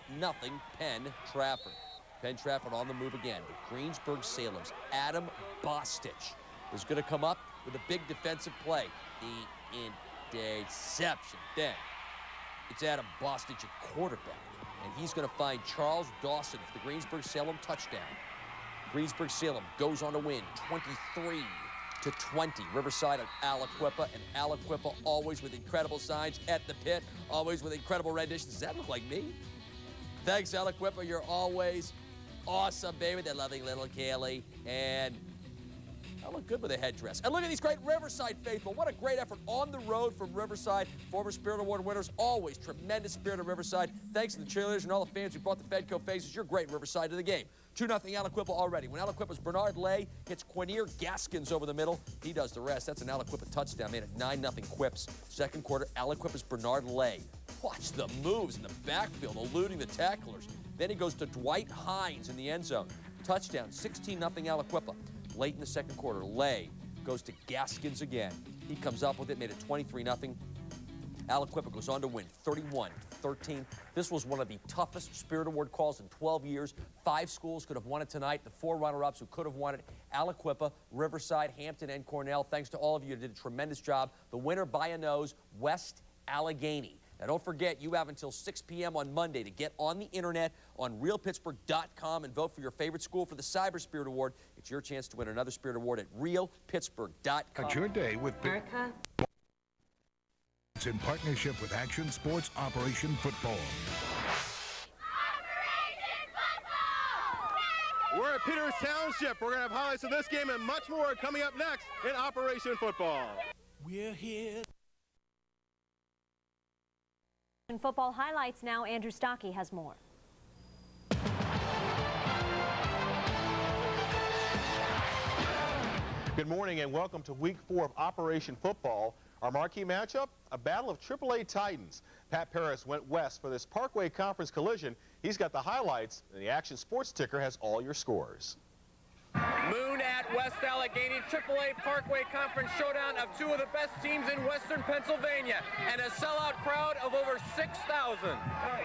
Penn Trafford. Penn Trafford on the move again. Greensburg-Salem's Adam Bostich is going to come up with a big defensive play. The interception. Then it's Adam Bostich at quarterback, and he's going to find Charles Dawson for the Greensburg-Salem touchdown. Greensburg-Salem goes on to win 23-20. Riverside of Aliquippa, and Aliquippa always with incredible signs at the pit, always with incredible renditions. Does that look like me? Thanks, Aliquippa. You're always awesome, baby. That loving little Kaylee. And I look good with a headdress. And look at these great Riverside faithful. What a great effort on the road from Riverside. Former Spirit Award winners, always tremendous spirit of Riverside. Thanks to the cheerleaders and all the fans who brought the Fedko faces. You're great, Riverside, to the game. 2-0 Aliquippa already. When Aliquippa's Bernard Lay hits Quinier Gaskins over the middle, he does the rest. That's an Aliquippa touchdown made it 9-0 Quips. Second quarter, Aliquippa's Bernard Lay. Watch the moves in the backfield, eluding the tacklers. Then he goes to Dwight Hines in the end zone. Touchdown, 16-0 Aliquippa. Late in the second quarter, Lay goes to Gaskins again. He comes up with it, made it 23-0. Aliquippa goes on to win 31-13. This was one of the toughest Spirit Award calls in 12 years. 5 schools could have won it tonight. The 4 runner-ups who could have won it, Aliquippa, Riverside, Hampton, and Cornell. Thanks to all of you who did a tremendous job. The winner by a nose, West Allegheny. Now, don't forget, you have until 6 p.m. on Monday to get on the internet on realpittsburgh.com and vote for your favorite school for the Cyber Spirit Award. It's your chance to win another Spirit Award at realpittsburgh.com. Start your day with America. It's in partnership with Action Sports Operation Football. We're at Peters Township. We're going to have highlights of this game and much more coming up next in Operation Football. We're here. In football highlights now, Andrew Stockey has more. Good morning and welcome to Week 4 of Operation Football. Our marquee matchup, a battle of AAA Titans. Pat Paris went west for this Parkway Conference collision. He's got the highlights, and the Action Sports ticker has all your scores. Moon at West Allegheny, AAA Parkway Conference showdown of 2 of the best teams in Western Pennsylvania, and a sellout crowd of over 6,000.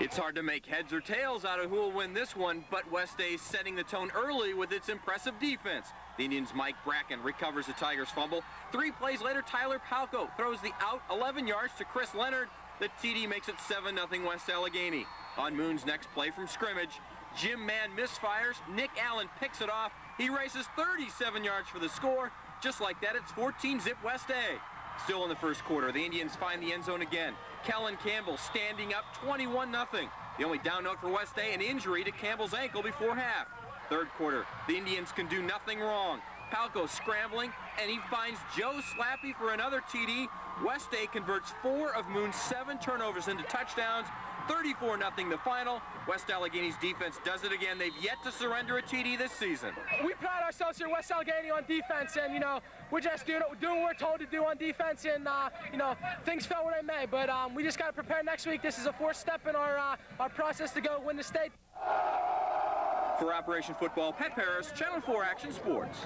It's hard to make heads or tails out of who will win this one, but West A's setting the tone early with its impressive defense. The Indians' Mike Bracken recovers the Tigers' fumble. 3 plays later, Tyler Palco throws the out 11 yards to Chris Leonard. The TD makes it 7-0 West Allegheny. On Moon's next play from scrimmage, Jim Mann misfires. Nick Allen picks it off. He races 37 yards for the score. Just like that, it's 14-zip West A. Still in the first quarter, the Indians find the end zone again. Kellen Campbell standing up 21-0. The only down note for West A, an injury to Campbell's ankle before half. Third quarter, the Indians can do nothing wrong. Palco scrambling, and he finds Joe Slappy for another TD. West A converts 4 of Moon's 7 turnovers into touchdowns. 34-0 the final. West Allegheny's defense does it again. They've yet to surrender a TD this season. We pride ourselves here at West Allegheny on defense, and, we're just doing what we're told to do on defense, and, things fell where they may, but we just got to prepare next week. This is a 4th step in our process to go win the state. For Operation Football, Pat Paris, Channel 4 Action Sports.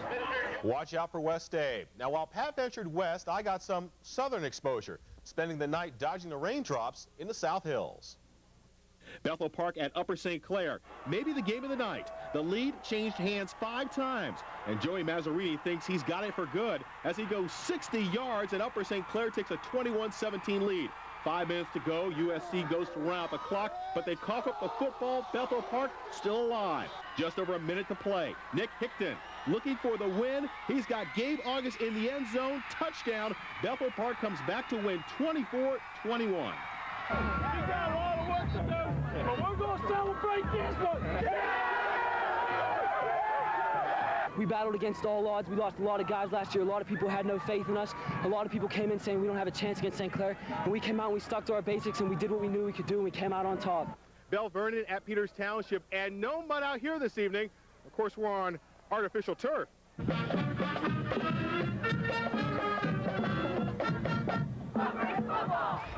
Watch out for West A. Now, while Pat ventured west, I got some southern exposure, spending the night dodging the raindrops in the South Hills. Bethel Park at Upper St. Clair. Maybe the game of the night. The lead changed hands 5 times, and Joey Mazzarini thinks he's got it for good as he goes 60 yards, and Upper St. Clair takes a 21-17 lead. 5 minutes to go. USC goes to run out the clock, but they cough up the football. Bethel Park still alive. Just over a minute to play. Nick Hickton looking for the win. He's got Gabe August in the end zone. Touchdown. Bethel Park comes back to win 24-21. We got a lot of work to do, but we're going to celebrate this one. We battled against all odds. We lost a lot of guys last year. A lot of people had no faith in us. A lot of people came in saying we don't have a chance against St. Clair. And we came out and we stuck to our basics and we did what we knew we could do and we came out on top. Bell Vernon at Peters Township, and no mud out here this evening. Of course, we're on artificial turf.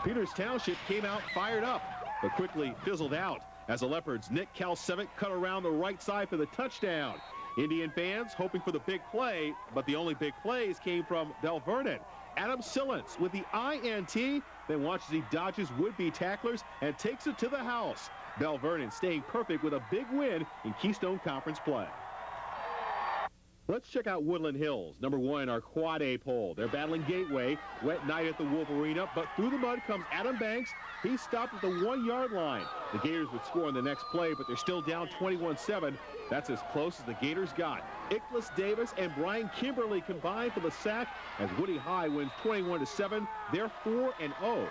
Peters Township came out fired up, but quickly fizzled out as the Leopards' Nick Kalsevic cut around the right side for the touchdown. Indian fans hoping for the big play, but the only big plays came from Bell Vernon. Adam Sillens with the INT, then watches he dodges would-be tacklers and takes it to the house. Bell Vernon staying perfect with a big win in Keystone Conference play. Let's check out Woodland Hills, number 1 in our Quad A poll. They're battling Gateway. Wet night at the Wolf Arena, but through the mud comes Adam Banks. He stopped at the 1-yard line. The Gators would score on the next play, but they're still down 21-7. That's as close as the Gators got. Ickles Davis and Brian Kimberly combined for the sack as Woody High wins 21-7. They're 4-0.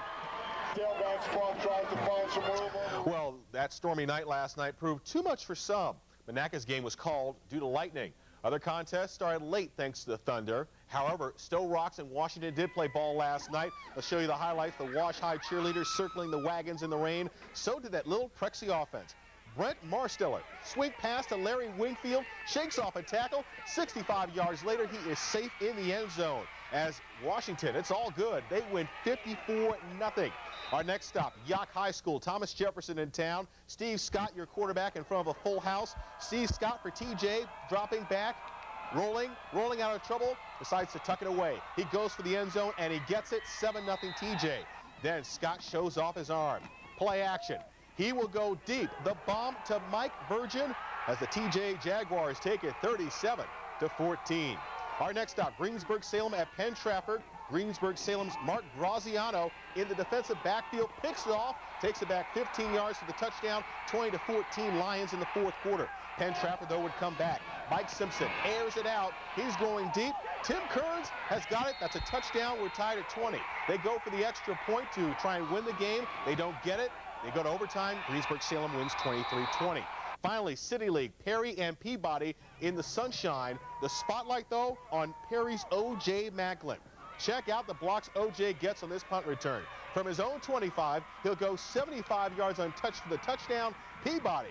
Well, that stormy night last night proved too much for some. Monaca's game was called due to lightning. Other contests started late thanks to the Thunder. However, Stowe Rocks and Washington did play ball last night. I'll show you the highlights. The Wash High cheerleaders circling the wagons in the rain. So did that little Prexy offense. Brent Marsteller, swing pass to Larry Wingfield, shakes off a tackle. 65 yards later, he is safe in the end zone. As Washington, it's all good. They win 54-0. Our next stop, Yock High School. Thomas Jefferson in town. Steve Scott, your quarterback, in front of a full house. Steve Scott for TJ, dropping back, rolling out of trouble, decides to tuck it away. He goes for the end zone, and he gets it, 7-0 TJ. Then Scott shows off his arm. Play action. He will go deep. The bomb to Mike Virgin as the TJ Jaguars take it 37-14. Our next stop, Greensburg-Salem at Penn Trafford. Greensburg-Salem's Mark Graziano in the defensive backfield, picks it off, takes it back 15 yards for the touchdown, 20-14 Lions in the fourth quarter. Penn Trafford, though, would come back. Mike Simpson airs it out. He's going deep. Tim Kearns has got it. That's a touchdown. We're tied at 20. They go for the extra point to try and win the game. They don't get it. They go to overtime. Greensburg-Salem wins 23-20. Finally, City League, Perry and Peabody in the sunshine. The spotlight, though, on Perry's O.J. Macklin. Check out the blocks O.J. gets on this punt return. From his own 25, he'll go 75 yards untouched for the touchdown. Peabody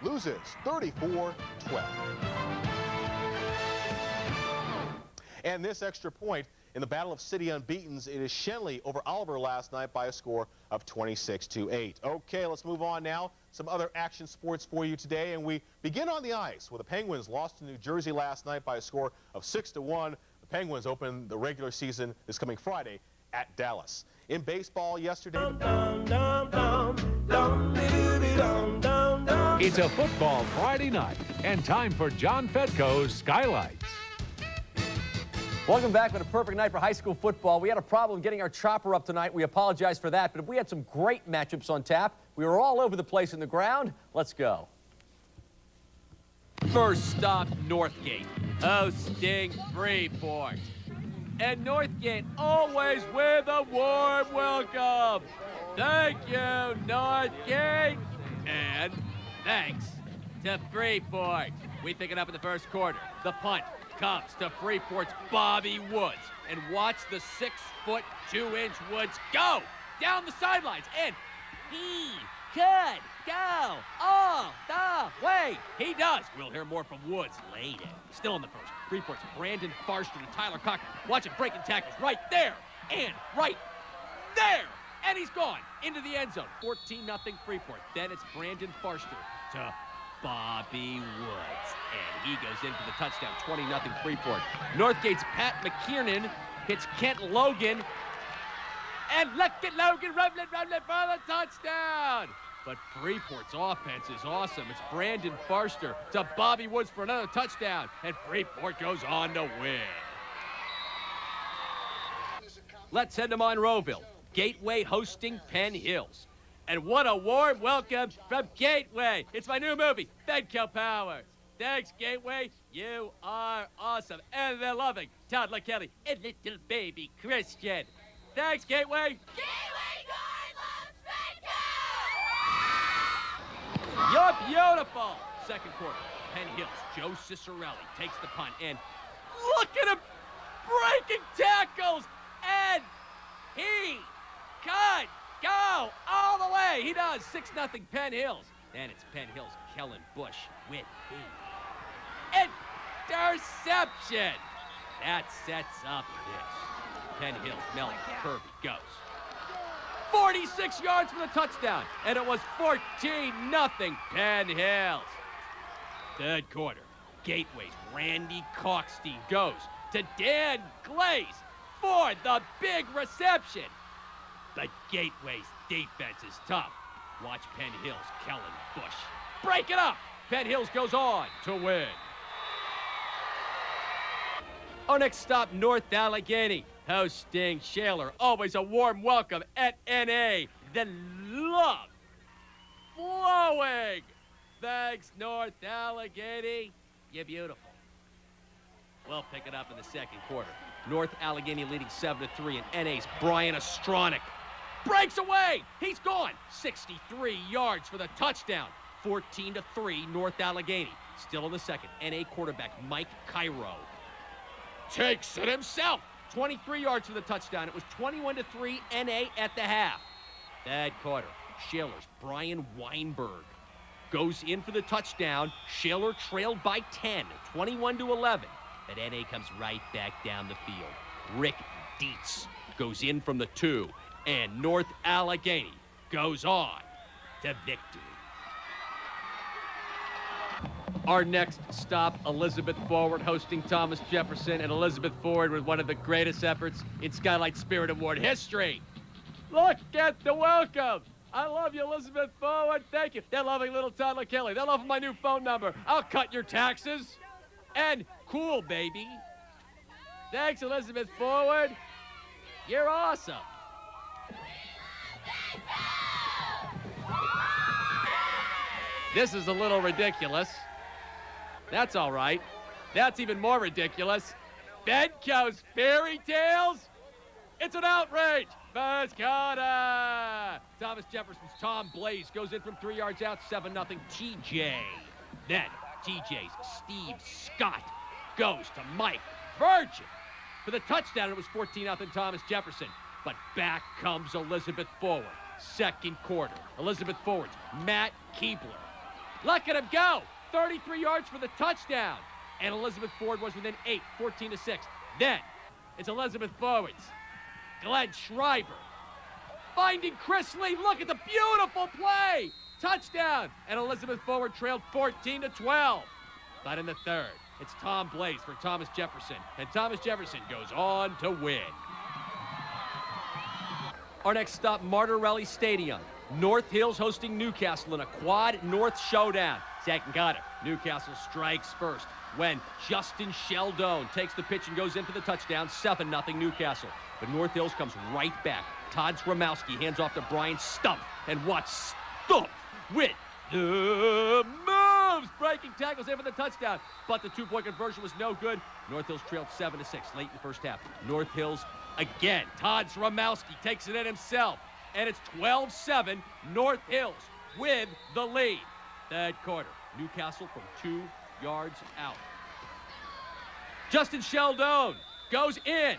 loses 34-12. And this extra point in the Battle of City Unbeatens, it is Shenley over Oliver last night by a score of 26-8. Okay, let's move on now. Some other action sports for you today, and we begin on the ice, where the Penguins lost to New Jersey last night by a score of 6-1. The Penguins open the regular season this coming Friday at Dallas. In baseball yesterday, It's a football Friday night and time for John Fedko's Skylights. Welcome back. With a perfect night for high school football. We had a problem getting our chopper up tonight. We apologize for that, but we had some great matchups on tap. We were all over the place in the ground. Let's go. First stop, Northgate, hosting Freeport. And Northgate always with a warm welcome. Thank you, Northgate. And thanks to Freeport. We pick it up in the first quarter. The punt comes to Freeport's Bobby Woods. And watch the 6'2" Woods go down the sidelines. And he could go all the way. He does. We'll hear more from Woods later. Still in the first. Freeport's Brandon Farster to Tyler Cochran. Watch him breaking tackles right there and right there. And he's gone into the end zone. 14-0 Freeport. Then it's Brandon Farster to Bobby Woods. And he goes in for the touchdown. 20-0 Freeport. Northgate's Pat McKiernan hits Kent Logan. And look at Logan rumbling for the touchdown. But Freeport's offense is awesome. It's Brandon Farster to Bobby Woods for another touchdown. And Freeport goes on to win. Let's head to Monroeville. Gateway hosting Penn Hills. And what a warm welcome from Gateway. It's my new movie, Fedko Power. Thanks, Gateway. You are awesome. And they're loving Todd LaKelly and little baby Christian. Thanks, Gateway. Gateway God loves Fedko! You're beautiful. Second quarter, Penn Hills. Joe Cicerelli takes the punt. And look at him breaking tackles. And he could go all the way. He does. 6-0 Penn Hills. Then it's Penn Hills' Kellen Bush with the interception. That sets up this. Penn Hills, Melly Kirby goes. 46 yards for the touchdown. And it was 14-0 Penn Hills. Third quarter, Gateway's Randy Coxstein goes to Dan Glaze for the big reception. But Gateway's defense is tough. Watch Penn Hills' Kellen Bush break it up. Penn Hills goes on to win. Our next stop, North Allegheny, hosting Shaler. Always a warm welcome at NA. The love flowing. Thanks, North Allegheny. You're beautiful. We'll pick it up in the second quarter. North Allegheny leading 7-3, and NA's Brian Astronic breaks away. He's gone. 63 yards for the touchdown. 14-3 North Allegheny. Still in the second. NA quarterback Mike Cairo takes it himself. 23 yards for the touchdown. It was 21-3 NA at the half. Third quarter. Shaler's Brian Weinberg goes in for the touchdown. Shaler trailed by 10, 21-11. But NA comes right back down the field. Rick Dietz goes in from the 2, and North Allegheny goes on to victory. Our next stop, Elizabeth Forward hosting Thomas Jefferson, and Elizabeth Forward with one of the greatest efforts in Skylight Spirit Award history. Look at the welcome. I love you, Elizabeth Forward. Thank you. They're loving little toddler Kelly. They're loving my new phone number. I'll cut your taxes. And cool, baby. Thanks, Elizabeth Forward. You're awesome. This is a little ridiculous. That's all right. That's even more ridiculous. Fedko's fairy tales? It's an outrage. First quarter. Thomas Jefferson's Tom Blaze goes in from 3 yards out, 7-0 TJ. Then TJ's Steve Scott goes to Mike Virgin. For the touchdown, it was 14-0 Thomas Jefferson. But back comes Elizabeth Forward. Second quarter. Elizabeth Forward's Matt Keebler. Look at him go. 33 yards for the touchdown. And Elizabeth Forward was within 8, 14-6. Then it's Elizabeth Forward's Glenn Schreiber finding Chris Lee. Look at the beautiful play. Touchdown. And Elizabeth Forward trailed 14-12. But in the third, it's Tom Blaze for Thomas Jefferson. And Thomas Jefferson goes on to win. Our next stop, Martirelli Stadium. North Hills hosting Newcastle in a quad North showdown. Second quarter, Newcastle strikes first when Justin Sheldon takes the pitch and goes in for the touchdown. 7-0 Newcastle. But North Hills comes right back. Todd Sromowski hands off to Brian Stump. And watch Stump with the moves. Breaking tackles in for the touchdown. But the two-point conversion was no good. North Hills trailed 7-6 late in the first half. North Hills again. Todd Sromowski takes it in himself. And it's 12-7, North Hills with the lead. Third quarter, Newcastle from 2 yards out. Justin Sheldon goes in,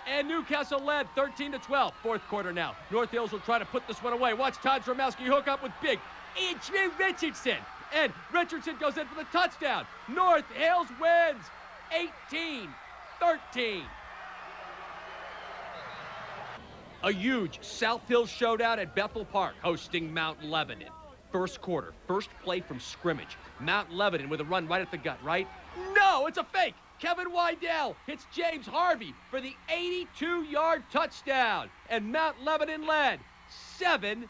and Newcastle led 13-12. Fourth quarter now. North Hills will try to put this one away. Watch Todd Sromowski hook up with big Adrian Richardson. And Richardson goes in for the touchdown. North Hills wins 18-13. A huge South Hills showdown at Bethel Park hosting Mount Lebanon. First quarter, first play from scrimmage. Mount Lebanon with a run right at the gut, right? No, it's a fake. Kevin Wydell hits James Harvey for the 82-yard touchdown. And Mount Lebanon led 7-0.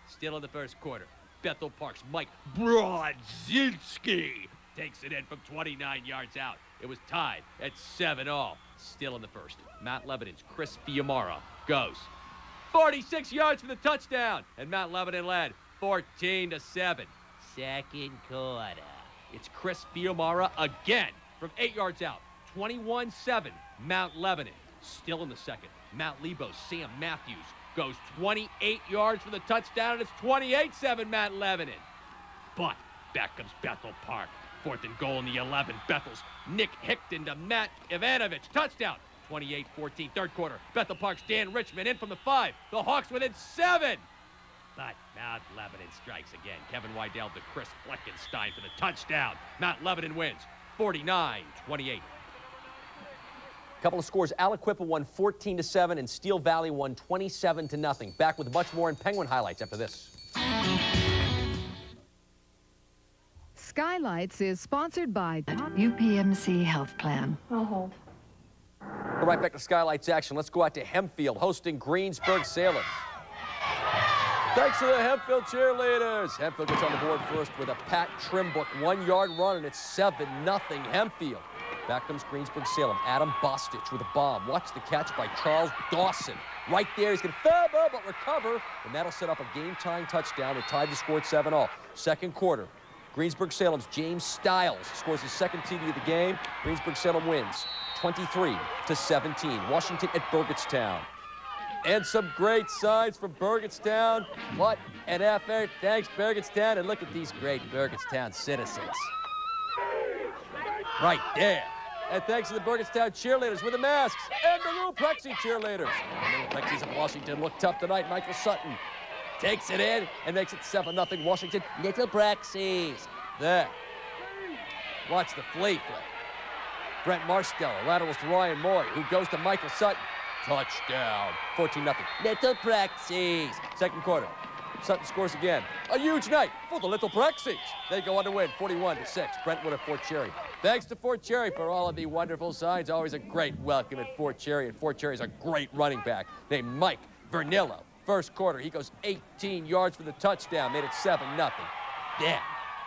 Still in the first quarter, Bethel Park's Mike Brodzinski takes it in from 29 yards out. It was tied at 7-all. Still in the first, Mount Lebanon's Chris Fiamara goes 46 yards for the touchdown, and Mount Lebanon led 14-7. Second quarter, it's Chris Fiamara again from 8 yards out, 21-7, Mount Lebanon. Still in the second, Mount Lebo's Sam Matthews goes 28 yards for the touchdown, and it's 28-7, Mount Lebanon. But back comes Bethel Park. Fourth and goal in the 11. Bethel's Nick Hickton to Matt Ivanovich. Touchdown. 28-14. Third quarter. Bethel Park's Dan Richmond in from the 5. The Hawks within 7. But Mount Lebanon strikes again. Kevin Wydell to Chris Fleckenstein for the touchdown. Mount Lebanon wins 49-28. Couple of scores. Aliquippa won 14-7 and Steel Valley won 27-0. Back with much more in Penguin highlights after this. Skylights is sponsored by UPMC Health Plan. We're right back to Skylights action. Let's go out to Hempfield, hosting Greensburg-Salem. Thanks to the Hempfield cheerleaders. Hempfield gets on the board first with a Pat Trimbook 1-yard run, and it's 7-0 Hempfield. Back comes Greensburg-Salem. Adam Bostich with a bomb. Watch the catch by Charles Dawson. Right there, he's going to fumble, but recover, and that'll set up a game-tying touchdown to tie the score at 7-all. Second quarter. Greensburg-Salem's James Stiles scores his second TD of the game. Greensburg-Salem wins 23-17. Washington at Burgettstown. And some great signs from Burgettstown. What an effort. Thanks, Burgettstown. And look at these great Burgettstown citizens. Right there. And thanks to the Burgettstown cheerleaders with the masks and the Little Prexy cheerleaders. The Little Prexies of Washington look tough tonight. Michael Sutton takes it in and makes it 7-0 Washington. Little Prexies. There. Watch the flea flick. Brent Marsteller laterals to Ryan Moy, who goes to Michael Sutton. Touchdown. 14-0. Little Prexies. Second quarter. Sutton scores again. A huge night for the Little Prexies. They go on to win 41-6. Brentwood at Fort Cherry. Thanks to Fort Cherry for all of the wonderful signs. Always a great welcome at Fort Cherry. And Fort Cherry's a great running back named Mike Vernillo. First quarter, he goes 18 yards for the touchdown. Made it 7-0. Then,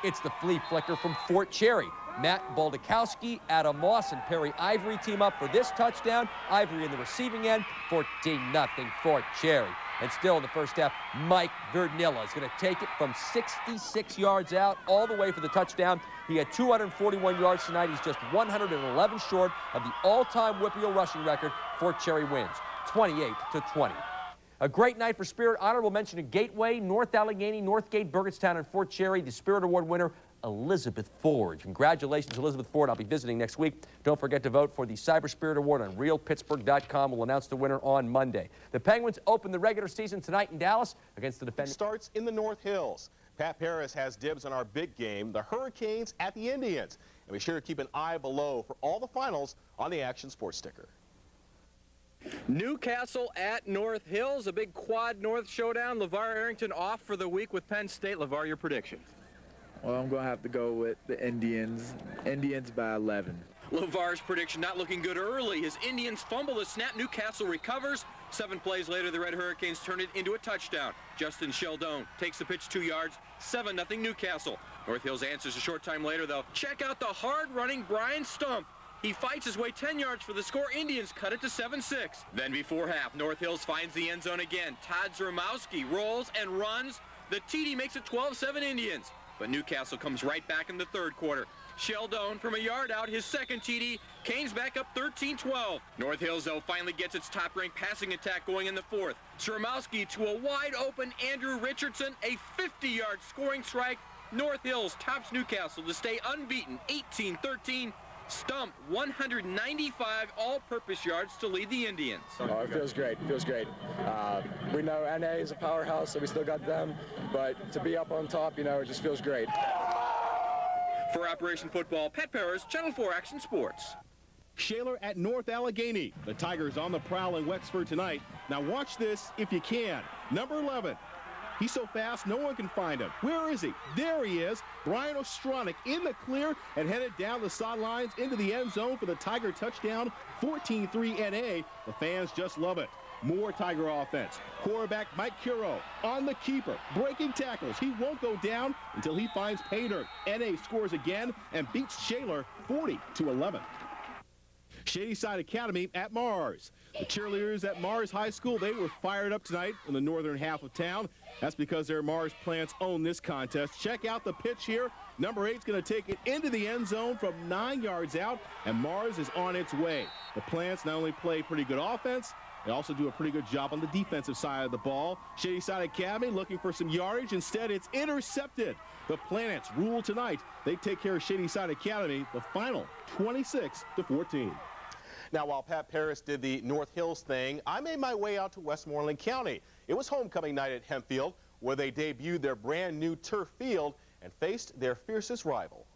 it's the flea flicker from Fort Cherry. Matt Baldakowski, Adam Moss, and Perry Ivory team up for this touchdown. Ivory in the receiving end, 14-0 Fort Cherry. And still in the first half, Mike Vernillo is going to take it from 66 yards out all the way for the touchdown. He had 241 yards tonight. He's just 111 short of the all-time WPIAL rushing record. Fort Cherry wins 28-20. A great night for Spirit. Honorable mention to Gateway, North Allegheny, Northgate, Burgettstown, and Fort Cherry. The Spirit Award winner, Elizabeth Ford. Congratulations, Elizabeth Ford. I'll be visiting next week. Don't forget to vote for the Cyber Spirit Award on realpittsburgh.com. We'll announce the winner on Monday. The Penguins open the regular season tonight in Dallas against the defending. Starts in the North Hills. Pat Paris has dibs on our big game, the Hurricanes at the Indians. And be sure to keep an eye below for all the finals on the Action Sports sticker. Newcastle at North Hills, a big Quad North showdown. LeVar Arrington off for the week with Penn State. LeVar, your prediction? Well, I'm going to have to go with the Indians. Indians by 11. LeVar's prediction not looking good early. His Indians fumble the snap. Newcastle recovers. 7 plays later, the Red Hurricanes turn it into a touchdown. Justin Sheldon takes the pitch 2 yards. 7-0 Newcastle. North Hills answers a short time later, though. Check out the hard-running Brian Stump. He fights his way 10 yards for the score. Indians cut it to 7-6. Then before half, North Hills finds the end zone again. Todd Zermowski rolls and runs. The TD makes it 12-7 Indians. But Newcastle comes right back in the third quarter. Sheldon from a yard out, his second TD. Canes back up 13-12. North Hills, though, finally gets its top-ranked passing attack going in the fourth. Zermowski to a wide-open Andrew Richardson, a 50-yard scoring strike. North Hills tops Newcastle to stay unbeaten, 18-13. Stump 195 all-purpose yards to lead the Indians. Oh, it feels great. It feels great. We know NA is a powerhouse, so we still got them. But to be up on top, you know, it just feels great. For Operation Football, Pat Paris, Channel 4 Action Sports. Shaler at North Allegheny. The Tigers on the prowl in Wexford tonight. Now watch this if you can. Number 11. He's so fast, no one can find him. Where is he? There he is. Brian Ostronic in the clear and headed down the sidelines into the end zone for the Tiger touchdown. 14-3 NA. The fans just love it. More Tiger offense. Quarterback Mike Curo on the keeper. Breaking tackles. He won't go down until he finds pay dirt. NA scores again and beats Shaler 40-11. Shadyside Academy at Mars. The cheerleaders at Mars High School, they were fired up tonight in the northern half of town. That's because their Mars plants own this contest. Check out the pitch here. Number 8's going to take it into the end zone from 9 yards out, and Mars is on its way. The plants not only play pretty good offense, they also do a pretty good job on the defensive side of the ball. Shadyside Academy looking for some yardage. Instead, it's intercepted. The Planets rule tonight. They take care of Shadyside Academy. The final 26-14. Now, while Pat Paris did the North Hills thing, I made my way out to Westmoreland County. It was homecoming night at Hempfield, where they debuted their brand new turf field and faced their fiercest rival.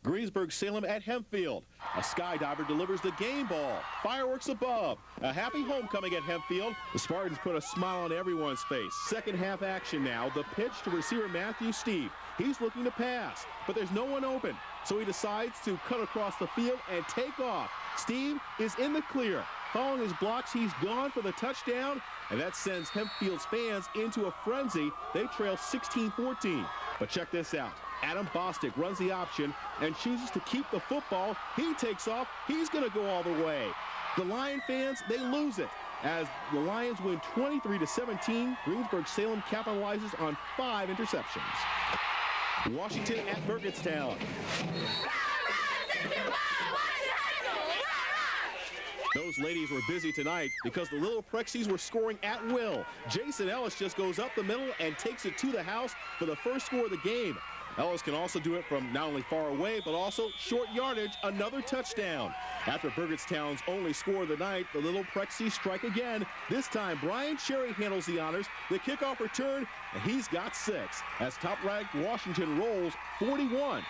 Greensburg-Salem at Hempfield. A skydiver delivers the game ball. Fireworks above. A happy homecoming at Hempfield. The Spartans put a smile on everyone's face. Second half action now. The pitch to receiver Matthew Steve. He's looking to pass, but there's no one open. So he decides to cut across the field and take off. Steve is in the clear. Following his blocks, he's gone for the touchdown, and that sends Hempfield's fans into a frenzy. They trail 16-14. But check this out. Adam Bostic runs the option and chooses to keep the football. He takes off. He's going to go all the way. The Lion fans, they lose it. As the Lions win 23-17, Greensburg-Salem capitalizes on 5 interceptions. Washington at Burgettstown. Those ladies were busy tonight because the Little Prexies were scoring at will. Jason Ellis just goes up the middle and takes it to the house for the first score of the game. Ellis can also do it from not only far away, but also short yardage, another touchdown. After Burgettstown's only score of the night, the Little Prexies strike again. This time, Brian Cherry handles the honors. The kickoff return, and he's got 6 as top-ranked Washington rolls 41-6.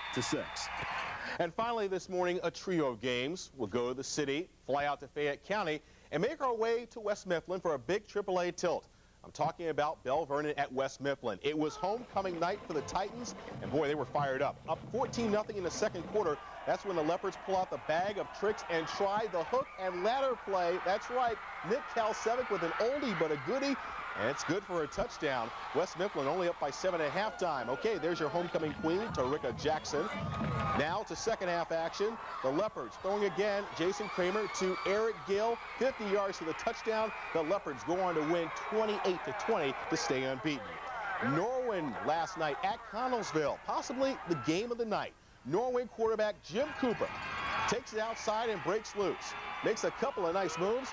And finally this morning, a trio of games. We'll go to the city, fly out to Fayette County, and make our way to West Mifflin for a big AAA tilt. I'm talking about Bell Vernon at West Mifflin. It was homecoming night for the Titans, and boy, they were fired up. Up 14-0 in the second quarter. That's when the Leopards pull out the bag of tricks and try the hook and ladder play. That's right, Nick Kalsevic with an oldie but a goodie, and it's good for a touchdown. West Mifflin only up by 7 at halftime. Okay, there's your homecoming queen, Tarika Jackson. Now to second half action. The Leopards throwing again. Jason Kramer to Eric Gill. 50 yards to the touchdown. The Leopards go on to win 28-20 to stay unbeaten. Norwin last night at Connellsville, possibly the game of the night. Norwin quarterback Jim Cooper takes it outside and breaks loose. Makes a couple of nice moves,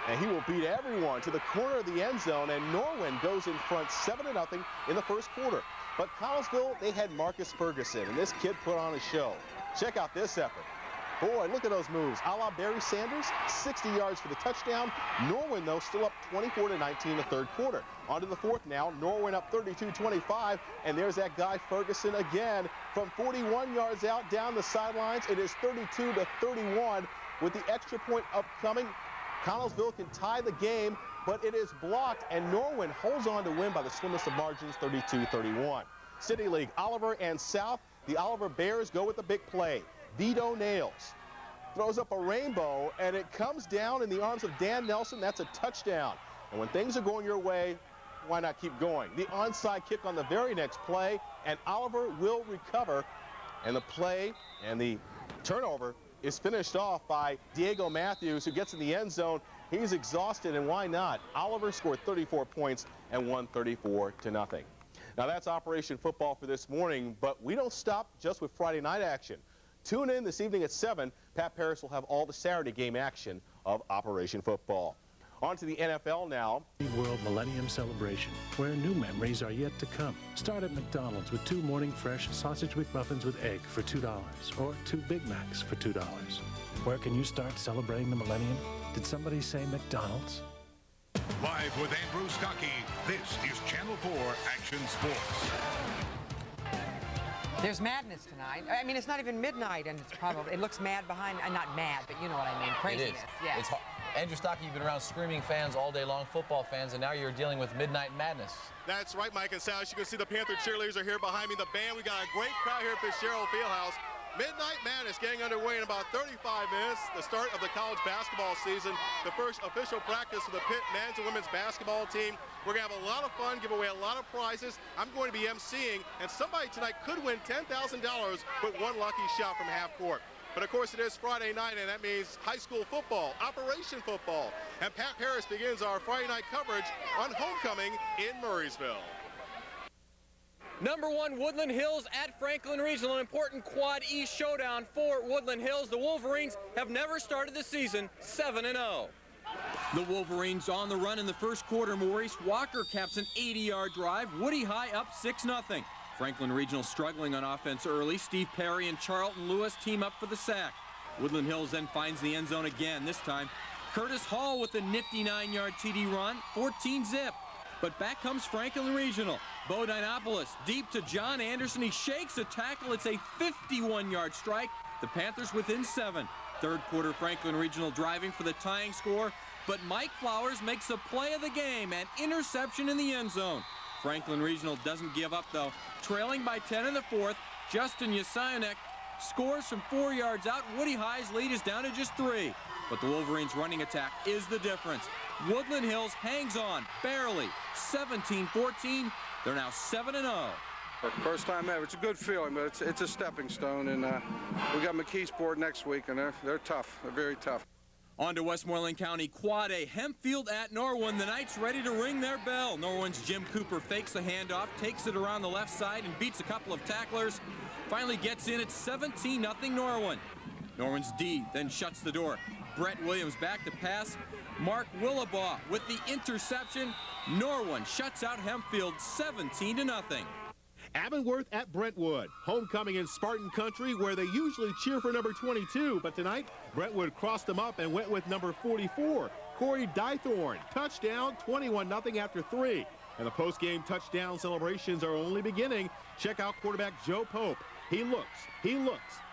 and he will beat everyone to the corner of the end zone, and Norwin goes in front 7-0 in the first quarter. But Connellsville, they had Marcus Ferguson, and this kid put on a show. Check out this effort. Boy, look at those moves. A la Barry Sanders, 60 yards for the touchdown. Norwin, though, still up 24-19 in the third quarter. On to the fourth now. Norwin up 32-25, and there's that guy Ferguson again from 41 yards out down the sidelines. It is 32-31 with the extra point upcoming. Connellsville can tie the game, but it is blocked, and Norwin holds on to win by the slimmest of margins, 32-31. City League, Oliver and South. The Oliver Bears go with the big play. Vito Nails throws up a rainbow, and it comes down in the arms of Dan Nelson. That's a touchdown. And when things are going your way, why not keep going? The onside kick on the very next play, and Oliver will recover. And the play and the turnover is finished off by Diego Matthews, who gets in the end zone. He's exhausted, and why not? Oliver scored 34 points and won 34-0. Now that's Operation Football for this morning, but we don't stop just with Friday night action. Tune in this evening at 7. Pat Paris will have all the Saturday game action of Operation Football. On to the NFL now. World Millennium Celebration, where new memories are yet to come. Start at McDonald's with 2 morning fresh sausage McMuffins with egg for $2, or 2 Big Macs for $2. Where can you start celebrating the millennium? Did somebody say McDonald's? Live with Andrew Stockey, this is Channel 4 Action Sports. There's madness tonight. I mean, it's not even midnight, and it's probably, it looks mad behind, not mad, but you know what I mean, craziness. It is. Yeah. It's hard. Andrew Stockey, you've been around screaming fans all day long, football fans, and now you're dealing with midnight madness. That's right, Mike and Sal. As you can see, the Panther cheerleaders are here behind me. The band, we got a great crowd here at Fitzgerald Fieldhouse. Midnight Madness getting underway in about 35 minutes. The start of the college basketball season. The first official practice of the Pitt men's and women's basketball team. We're going to have a lot of fun, give away a lot of prizes. I'm going to be emceeing, and somebody tonight could win $10,000 with one lucky shot from half court. But of course it is Friday night, and that means high school football, Operation Football. And Pat Paris begins our Friday night coverage on homecoming in Murraysville. Number 1, Woodland Hills at Franklin Regional, an important Quad East showdown for Woodland Hills. The Wolverines have never started the season 7-0. The Wolverines on the run in the first quarter. Maurice Walker caps an 80-yard drive. Woody High up 6-0. Franklin Regional struggling on offense early. Steve Perry and Charlton Lewis team up for the sack. Woodland Hills then finds the end zone again. This time, Curtis Hall with a nifty 9-yard TD run, 14-zip. But back comes Franklin Regional. Bo Dinopoulos deep to John Anderson. He shakes a tackle. It's a 51-yard strike. The Panthers within 7. Third quarter, Franklin Regional driving for the tying score. But Mike Flowers makes a play of the game, an interception in the end zone. Franklin Regional doesn't give up, though. Trailing by 10 in the fourth, Justin Yasionek scores from 4 yards out. Woody High's lead is down to just 3. But the Wolverines' running attack is the difference. Woodland Hills hangs on, barely, 17-14. They're now 7-0. First time ever. It's a good feeling, but it's a stepping stone. And we got McKeesport next week, and they're tough. They're very tough. On to Westmoreland County Quad A. Hempfield at Norwin. The Knights ready to ring their bell. Norwin's Jim Cooper fakes a handoff, takes it around the left side, and beats a couple of tacklers. Finally gets in at 17-0 Norwin. Norwin's D then shuts the door. Brett Williams back to pass. Mark Willabaugh with the interception. Norwin shuts out Hempfield 17-0. Abingworth at Brentwood. Homecoming in Spartan country where they usually cheer for number 22, but tonight Brentwood crossed them up and went with number 44, Corey Dythorn. Touchdown, 21-0 after 3. And the post-game touchdown celebrations are only beginning. Check out quarterback Joe Pope. He looks,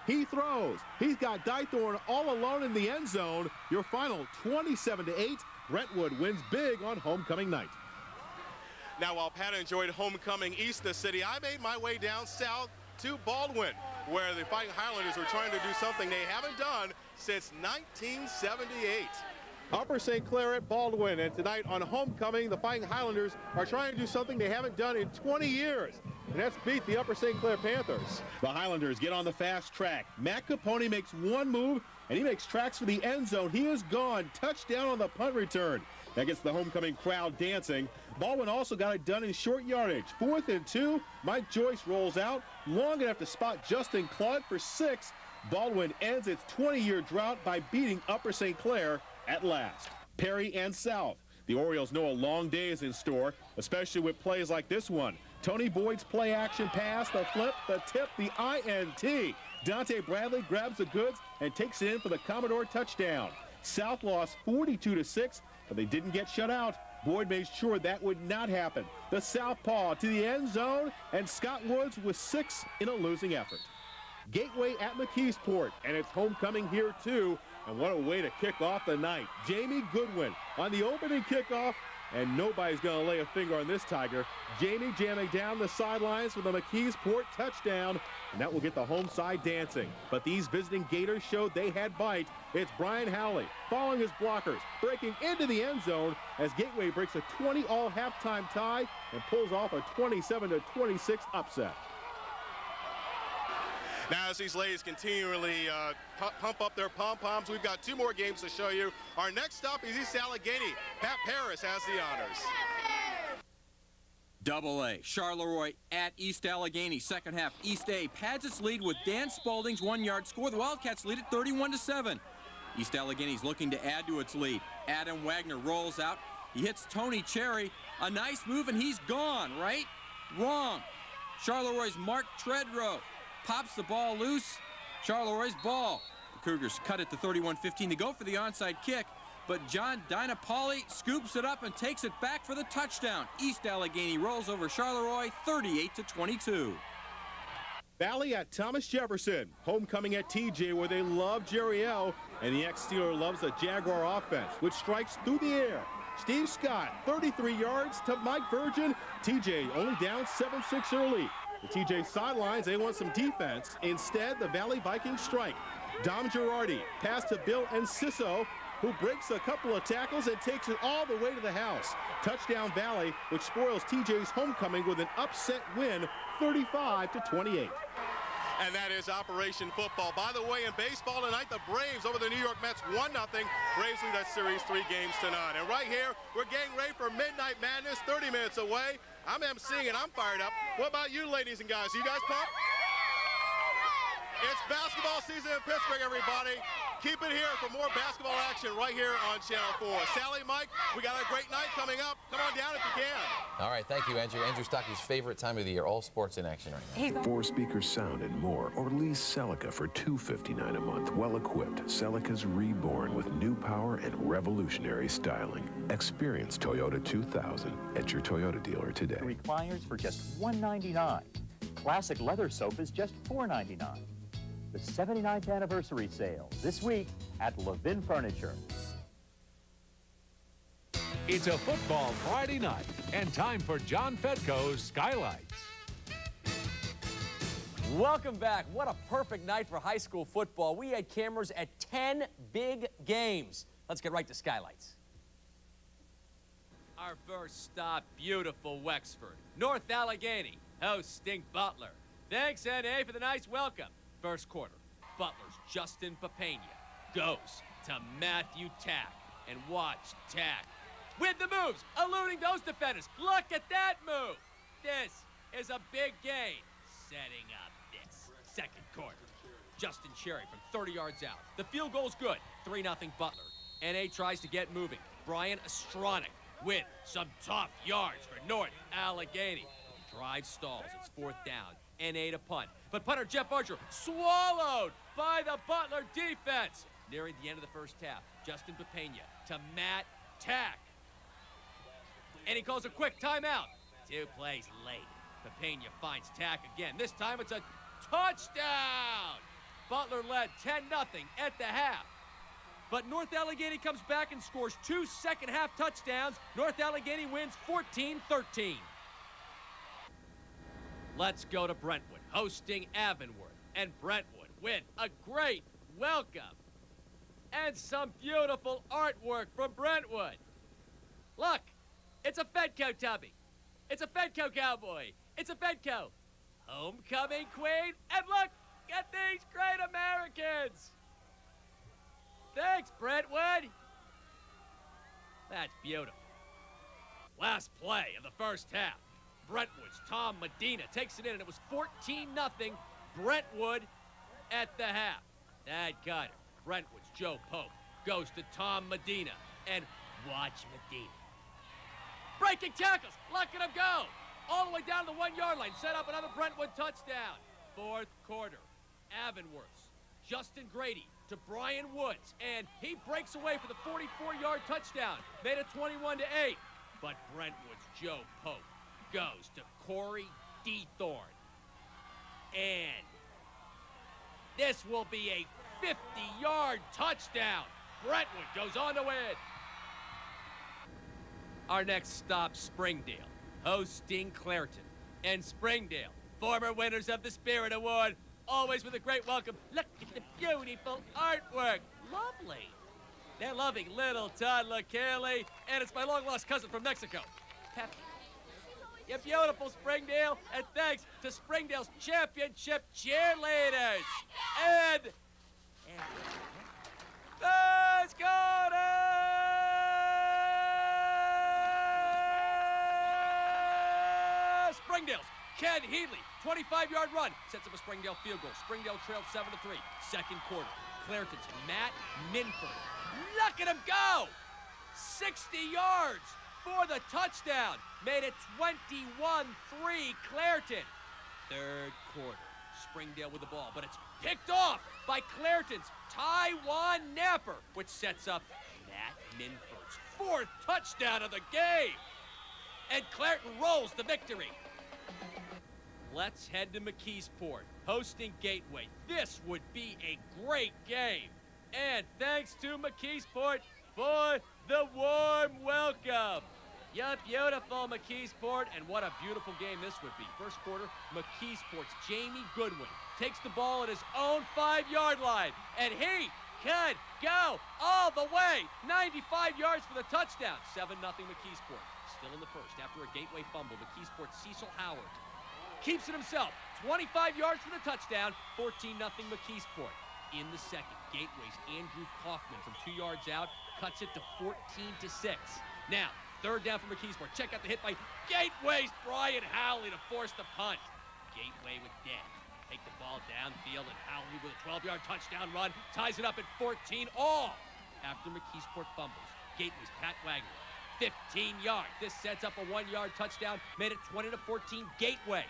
he throws. He's got Dythorn all alone in the end zone. Your final 27-8. Brentwood wins big on homecoming night. Now, while Pat enjoyed homecoming east of the city, I made my way down south to Baldwin, where the Fighting Highlanders were trying to do something they haven't done since 1978. Upper St. Clair at Baldwin, and tonight on homecoming, the Fighting Highlanders are trying to do something they haven't done in 20 years, and that's beat the Upper St. Clair Panthers. The Highlanders get on the fast track. Matt Capone makes one move, and he makes tracks for the end zone. He is gone. Touchdown on the punt return. That gets the homecoming crowd dancing. Baldwin also got it done in short yardage. 4th and 2. Mike Joyce rolls out long enough to spot Justin Claude for 6. Baldwin ends its 20-year drought by beating Upper St. Clair at last. Perry and South. The Orioles know a long day is in store, especially with plays like this one. Tony Boyd's play action pass, the flip, the tip, the INT. Dante Bradley grabs the goods and takes it in for the Commodore touchdown. South lost 42-6, but they didn't get shut out. Boyd made sure that would not happen. The southpaw to the end zone, and Scott Woods with 6 in a losing effort. Gateway at McKeesport, and it's homecoming here too. And what a way to kick off the night. Jamie Goodwin on the opening kickoff, and nobody's going to lay a finger on this Tiger. Jamie jamming down the sidelines for the McKeesport touchdown, and that will get the home side dancing. But these visiting Gators showed they had bite. It's Brian Howley following his blockers, breaking into the end zone as Gateway breaks a 20-all halftime tie and pulls off a 27-26 upset. Now, as these ladies continually pump up their pom-poms, we've got 2 more games to show you. Our next stop is East Allegheny. Pat Paris has the honors. Double-A, Charleroi at East Allegheny. Second half, East A pads its lead with Dan Spaulding's 1-yard score. The Wildcats lead at 31-7. East Allegheny's looking to add to its lead. Adam Wagner rolls out. He hits Tony Cherry. A nice move, and he's gone, right? Wrong. Charleroi's Mark Treadrow pops the ball loose. Charleroi's ball. The Cougars cut it to 31-15 to go for the onside kick, but John Dinapoli scoops it up and takes it back for the touchdown. East Allegheny rolls over Charleroi 38-22. Valley at Thomas Jefferson. Homecoming at TJ, where they love Jerry L. And the ex-Steeler loves the Jaguar offense, which strikes through the air. Steve Scott, 33 yards to Mike Virgin. TJ only down 7-6 early. The TJ sidelines, they want some defense. Instead, the Valley Vikings strike. Dom Girardi, pass to Bill Enciso, who breaks a couple of tackles and takes it all the way to the house. Touchdown Valley, which spoils TJ's homecoming with an upset win, 35-28. And that is Operation Football. By the way, in baseball tonight, the Braves over the New York Mets 1-0. Braves lead that series 3 games to none. And right here, we're getting ready for Midnight Madness, 30 minutes away. I'm emceeing and I'm fired up. What about you, ladies and guys? You guys pumped? It's basketball season in Pittsburgh, everybody. Keep it here for more basketball action right here on Channel 4. Sally, Mike, we got a great night coming up. Come on down if you can. All right, thank you, Andrew. Andrew Stocky's favorite time of the year. All sports in action right now. 4-speaker sound and more, or lease Celica for $259 a month. Well-equipped, Celica's reborn with new power and revolutionary styling. Experience Toyota 2000 at your Toyota dealer today. Recliners for just $199. Classic leather soap is just $4.99. The 79th anniversary sale this week at Levin Furniture. It's a football Friday night and time for John Fedko's Skylights. Welcome back. What a perfect night for high school football. We had cameras at 10 big games. Let's get right to Skylights. Our first stop, beautiful Wexford. North Allegheny, host Stink Butler. Thanks, N.A., for the nice welcome. First quarter, Butler's Justin Papania goes to Matthew Tack. And watch Tack with the moves, eluding those defenders. Look at that move. This is a big gain. Setting up this. second quarter. Justin Cherry from 30 yards out. The field goal's good. 3-0 Butler. NA tries to get moving. Brian Astronic with some tough yards for North Allegheny. Drive stalls. It's 4th down. NA to punt. But punter Jeff Archer swallowed by the Butler defense. Nearing the end of the first half, Justin Papena to Matt Tack. And he calls a quick timeout. 2 plays late. Papena finds Tack again. This time it's a touchdown. Butler led 10-0 at the half. But North Allegheny comes back and scores 2 second-half touchdowns. North Allegheny wins 14-13. Let's go to Brentwood, hosting Avonworth. And Brentwood with a great welcome. And some beautiful artwork from Brentwood. Look, it's a Fedko tubby. It's a Fedko cowboy. It's a Fedko homecoming queen. And look at these great Americans. Thanks, Brentwood. That's beautiful. Last play of the first half. Brentwood's Tom Medina takes it in, and it was 14-0 Brentwood at the half. That got it. Brentwood's Joe Pope goes to Tom Medina, and watch Medina. Breaking tackles, letting him go. All the way down to the 1-yard line, set up another Brentwood touchdown. 4th quarter, Avonworth's Justin Grady to Brian Woods, and he breaks away for the 44-yard touchdown. Made it 21-8. But Brentwood's Joe Pope goes to Corey Dethorne. And this will be a 50-yard touchdown. Brentwood goes on to win. Our next stop, Springdale, hosting Clairton. And Springdale, former winners of the Spirit Award, always with a great welcome. Look at the beautiful artwork. Lovely. They're loving little toddler Kelly, and it's my long-lost cousin from Mexico, Pepe. You're beautiful, Springdale, and thanks to Springdale's championship cheerleaders. And let's go to Springdale's Ken Healy, 25-yard run, sets up a Springdale field goal. Springdale trailed 7-3. Second quarter, Clairton's Matt Minford. Look at him go! 60 yards for the touchdown. Made it 21-3 Clairton. Third quarter, Springdale with the ball, but it's picked off by Clairton's Taiwan Napper, which sets up Matt Minford's 4th touchdown of the game. And Clairton rolls to victory. Let's head to McKeesport, hosting Gateway. This would be a great game. And thanks to McKeesport for the warm welcome. Yeah, beautiful McKeesport, and what a beautiful game this would be. First quarter, McKeesport's Jamie Goodwin takes the ball at his own 5-yard line, and he could go all the way. 95 yards for the touchdown. 7-0 McKeesport. Still in the first after a Gateway fumble. McKeesport's Cecil Howard keeps it himself. 25 yards for the touchdown. 14-0 McKeesport. In the second, Gateway's Andrew Kaufman from 2 yards out cuts it to 14-6. Now, third down for McKeesport. Check out the hit by Gateway's Brian Howley to force the punt. Gateway with Dan. Take the ball downfield, and Howley with a 12-yard touchdown run ties it up at 14 all. After McKeesport fumbles, Gateway's Pat Wagner, 15 yards. This sets up a 1-yard touchdown, made it 20-14 Gateway.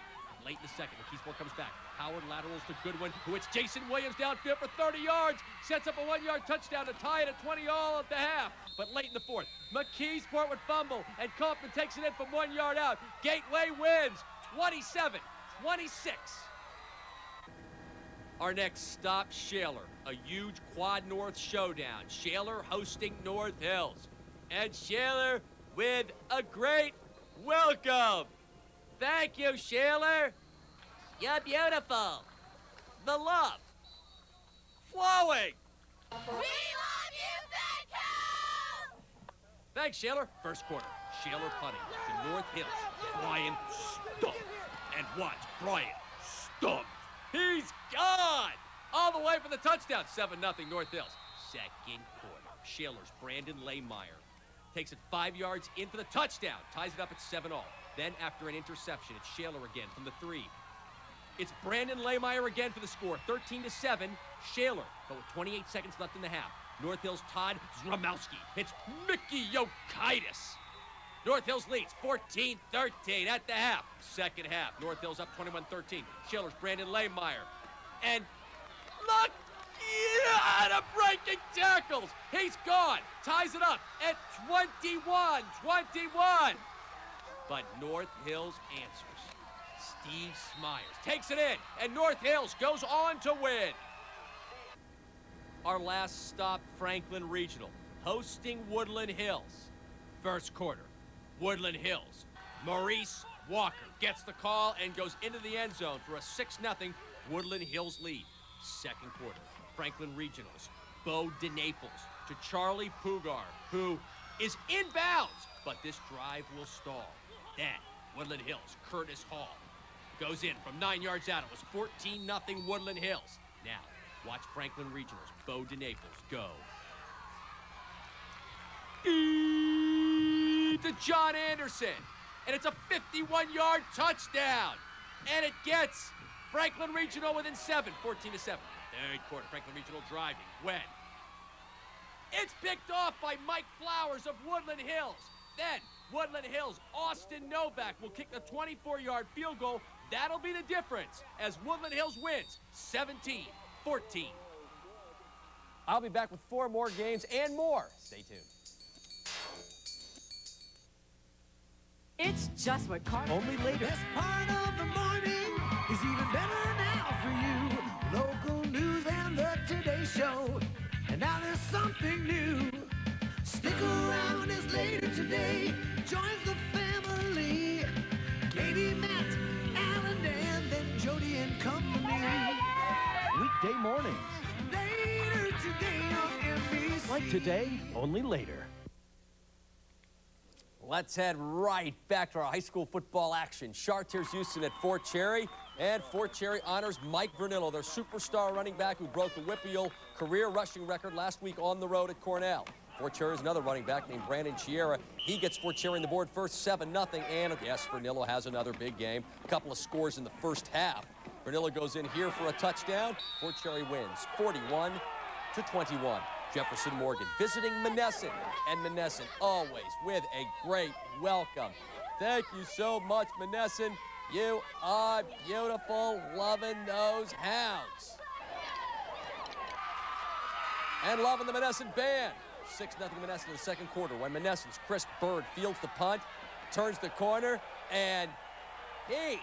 Late in the second, McKeesport comes back. Howard laterals to Goodwin, who hits Jason Williams downfield for 30 yards. Sets up a 1-yard touchdown to tie it at 20 all at the half. But late in the fourth, McKeesport would fumble, and Kaufman takes it in from 1 yard out. Gateway wins 27-26. Our next stop, Shaler, a huge Quad North showdown. Shaler hosting North Hills. And Shaler with a great welcome. Thank you, Shaler. You're beautiful. The love flowing. We love you, Fedko! Thanks, Shaler. First quarter, Shaler punting to North Hills. Brian stumped. And watch Brian stump. He's gone. All the way for the touchdown. 7-0 North Hills. Second quarter, Shaler's Brandon Laymeyer takes it 5 yards in for the touchdown. Ties it up at 7 all. Then after an interception, it's Shaler again from the 3. It's Brandon Lehmeyer again for the score, 13-7. Shaler, but with 28 seconds left in the half. North Hills' Todd Zramowski hits Mickey Yokaitis. North Hills leads 14-13 at the half. Second half, North Hills up 21-13. Shaler's Brandon Lehmeyer. And look! Yeah, the breaking tackles. He's gone. Ties it up at 21-21. But North Hills answers. Steve Smyers takes it in, and North Hills goes on to win. Our last stop, Franklin Regional, hosting Woodland Hills. First quarter, Woodland Hills. Maurice Walker gets the call and goes into the end zone for a 6-0 Woodland Hills lead. Second quarter, Franklin Regionals. Bo DeNaples to Charlie Pugar, who is inbounds, but this drive will stall. Then, Woodland Hills, Curtis Hall goes in from 9 yards out. It was 14-0 Woodland Hills. Now, watch Franklin Regionals, Bo DeNaples go. To John Anderson, and it's a 51-yard touchdown. And it gets Franklin Regional within 7, 14-7. Third quarter, Franklin Regional driving. When? It's picked off by Mike Flowers of Woodland Hills. Then, Woodland Hills, Austin Novak will kick a 24-yard field goal. That'll be the difference as Woodland Hills wins 17-14. I'll be back with 4 more games and more. Stay tuned. It's just what Carter. Only later. Best part of the morning is even better now for you. Local news and the Today Show. And now there's something new. Stick around as later today joins the family. Katie, Matt, Alan, and then Jody and company. Weekday mornings. Later today on NBC. Like today, only later. Let's head right back to our high school football action. Chartiers Houston at Fort Cherry, and Fort Cherry honors Mike Vernillo, their superstar running back who broke the WPIAL career rushing record last week on the road at Cornell. Fort Cherry is another running back named Brandon Chiera. He gets Fort Cherry on the board first, 7-0, and yes, Vernillo has another big game. A couple of scores in the first half. Vernillo goes in here for a touchdown. Fort Cherry wins 41-21. Jefferson Morgan visiting Monessen, and Monessen always with a great welcome. Thank you so much, Monessen. You are beautiful, loving those hounds. And loving the Monessen band. 6-0 Monessen in the second quarter when Monessen's Chris Bird fields the punt, turns the corner, and he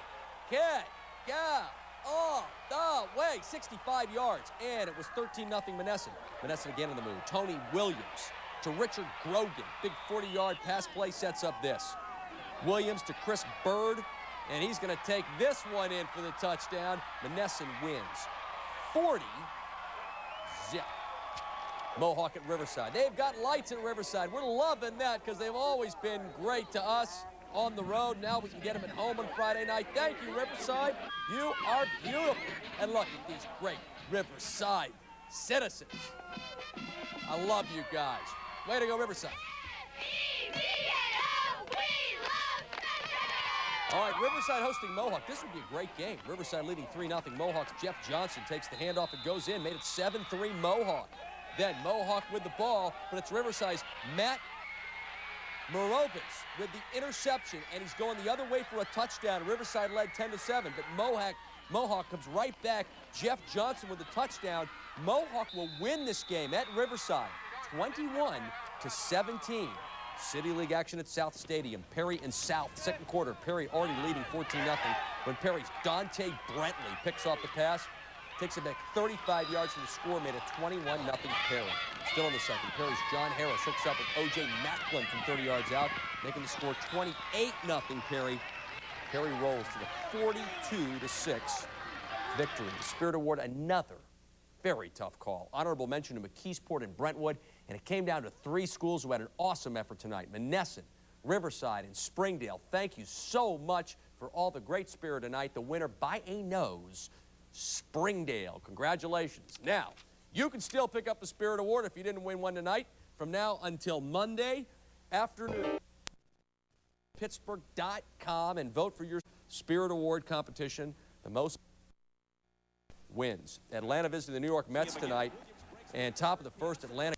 can't go all the way, 65 yards, and it was 13-0 Monessen. Monessen again in the move. Tony Williams to Richard Grogan. Big 40-yard pass play sets up this. Williams to Chris Bird, and he's going to take this one in for the touchdown. Monessen wins 40-0. Mohawk at Riverside. They've got lights at Riverside. We're loving that because they've always been great to us on the road. Now we can get them at home on Friday night. Thank you, Riverside. You are beautiful. And look at these great Riverside citizens. I love you guys. Way to go, Riverside. All right, Riverside hosting Mohawk. This would be a great game. Riverside leading 3-0. Mohawk's Jeff Johnson takes the handoff and goes in. Made it 7-3 Mohawk. Then Mohawk with the ball, but it's Riverside's Matt Morovitz with the interception, and he's going the other way for a touchdown. Riverside led 10-7, but Mohawk comes right back. Jeff Johnson with the touchdown. Mohawk will win this game at Riverside, 21-17. City League action at South Stadium. Perry and South, second quarter. Perry already leading 14-0 when Perry's Dante Brentley picks off the pass. Takes it back 35 yards from the score, made it 21-0 Perry. Still in the second, Perry's John Harris hooks up with O.J. Macklin from 30 yards out, making the score 28-0 Perry. Perry rolls to the 42-6 victory. The Spirit Award, another very tough call. Honorable mention to McKeesport and Brentwood, and it came down to 3 schools who had an awesome effort tonight. Monessen, Riverside, and Springdale. Thank you so much for all the great spirit tonight. The winner by a nose, Springdale. Congratulations. Now, you can still pick up the Spirit Award if you didn't win one tonight from now until Monday afternoon. Pittsburgh.com and vote for your Spirit Award competition. The most wins. Atlanta visiting the New York Mets tonight, and top of the first, Atlanta.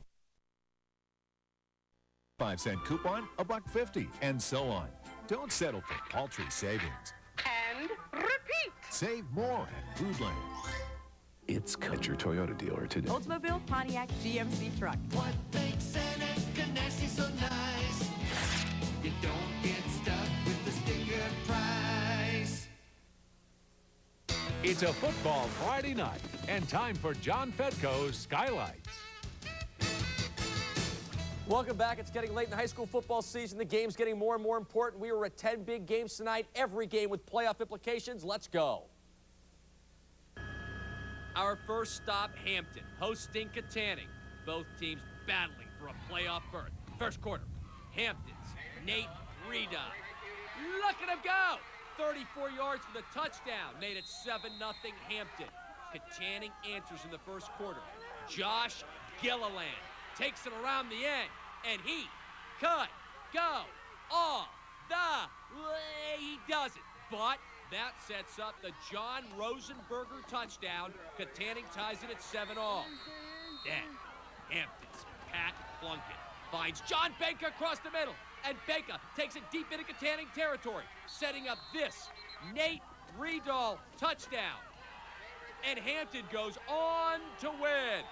5-cent coupon, $1.50, and so on. Don't settle for paltry savings. And repeat. Save more at Foodland. It's at your Toyota dealer today. Oldsmobile, Pontiac, GMC truck. What makes an Ganassi so nice? You don't get stuck with the sticker price. It's a football Friday night and time for John Fedko's Skylights. Welcome back. It's getting late in the high school football season. The game's getting more and more important. We were at 10 big games tonight, every game with playoff implications. Let's go. Our first stop, Hampton, hosting Katanning. Both teams battling for a playoff berth. First quarter, Hampton's Nate Reda. Look at him go! 34 yards for the touchdown. Made it 7-0 Hampton. Katanning answers in the first quarter. Josh Gilliland takes it around the end, and he could go all the way. He doesn't, but that sets up the John Rosenberger touchdown. Katanning ties it at 7-all. Then Hampton's Pat Plunkett finds John Benka across the middle, and Benka takes it deep into Katanning territory, setting up this Nate Riedel touchdown. And Hampton goes on to win.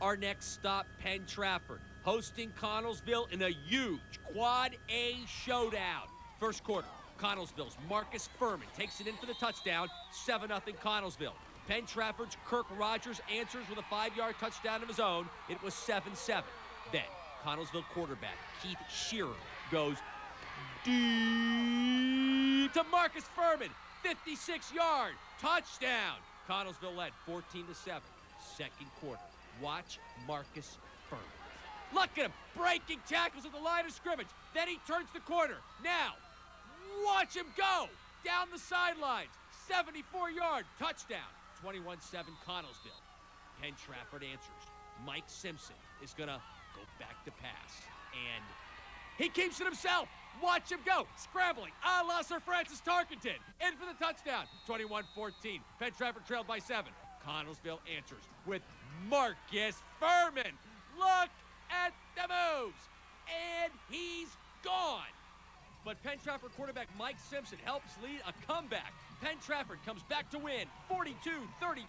Our next stop, Penn Trafford, hosting Connellsville in a huge Quad A showdown. First quarter, Connellsville's Marcus Furman takes it in for the touchdown, 7-0 Connellsville. Penn Trafford's Kirk Rogers answers with a 5-yard touchdown of his own. It was 7-7. Then, Connellsville quarterback Keith Shearer goes deep to Marcus Furman, 56-yard touchdown. Connellsville led 14-7. Second quarter. Watch Marcus Furman. Look at him breaking tackles at the line of scrimmage. Then he turns the corner. Now, watch him go down the sidelines. 74-yard touchdown. 21-7 Connellsville. Penn Trafford answers. Mike Simpson is going to go back to pass. And he keeps it himself. Watch him go. Scrambling a la Sir Francis Tarkenton. In for the touchdown. 21-14. Penn Trafford trailed by 7. Connellsville answers with Marcus Furman. Look at the moves. And he's gone. But Penn Trafford quarterback Mike Simpson helps lead a comeback. Penn Trafford comes back to win 42-35. Kearns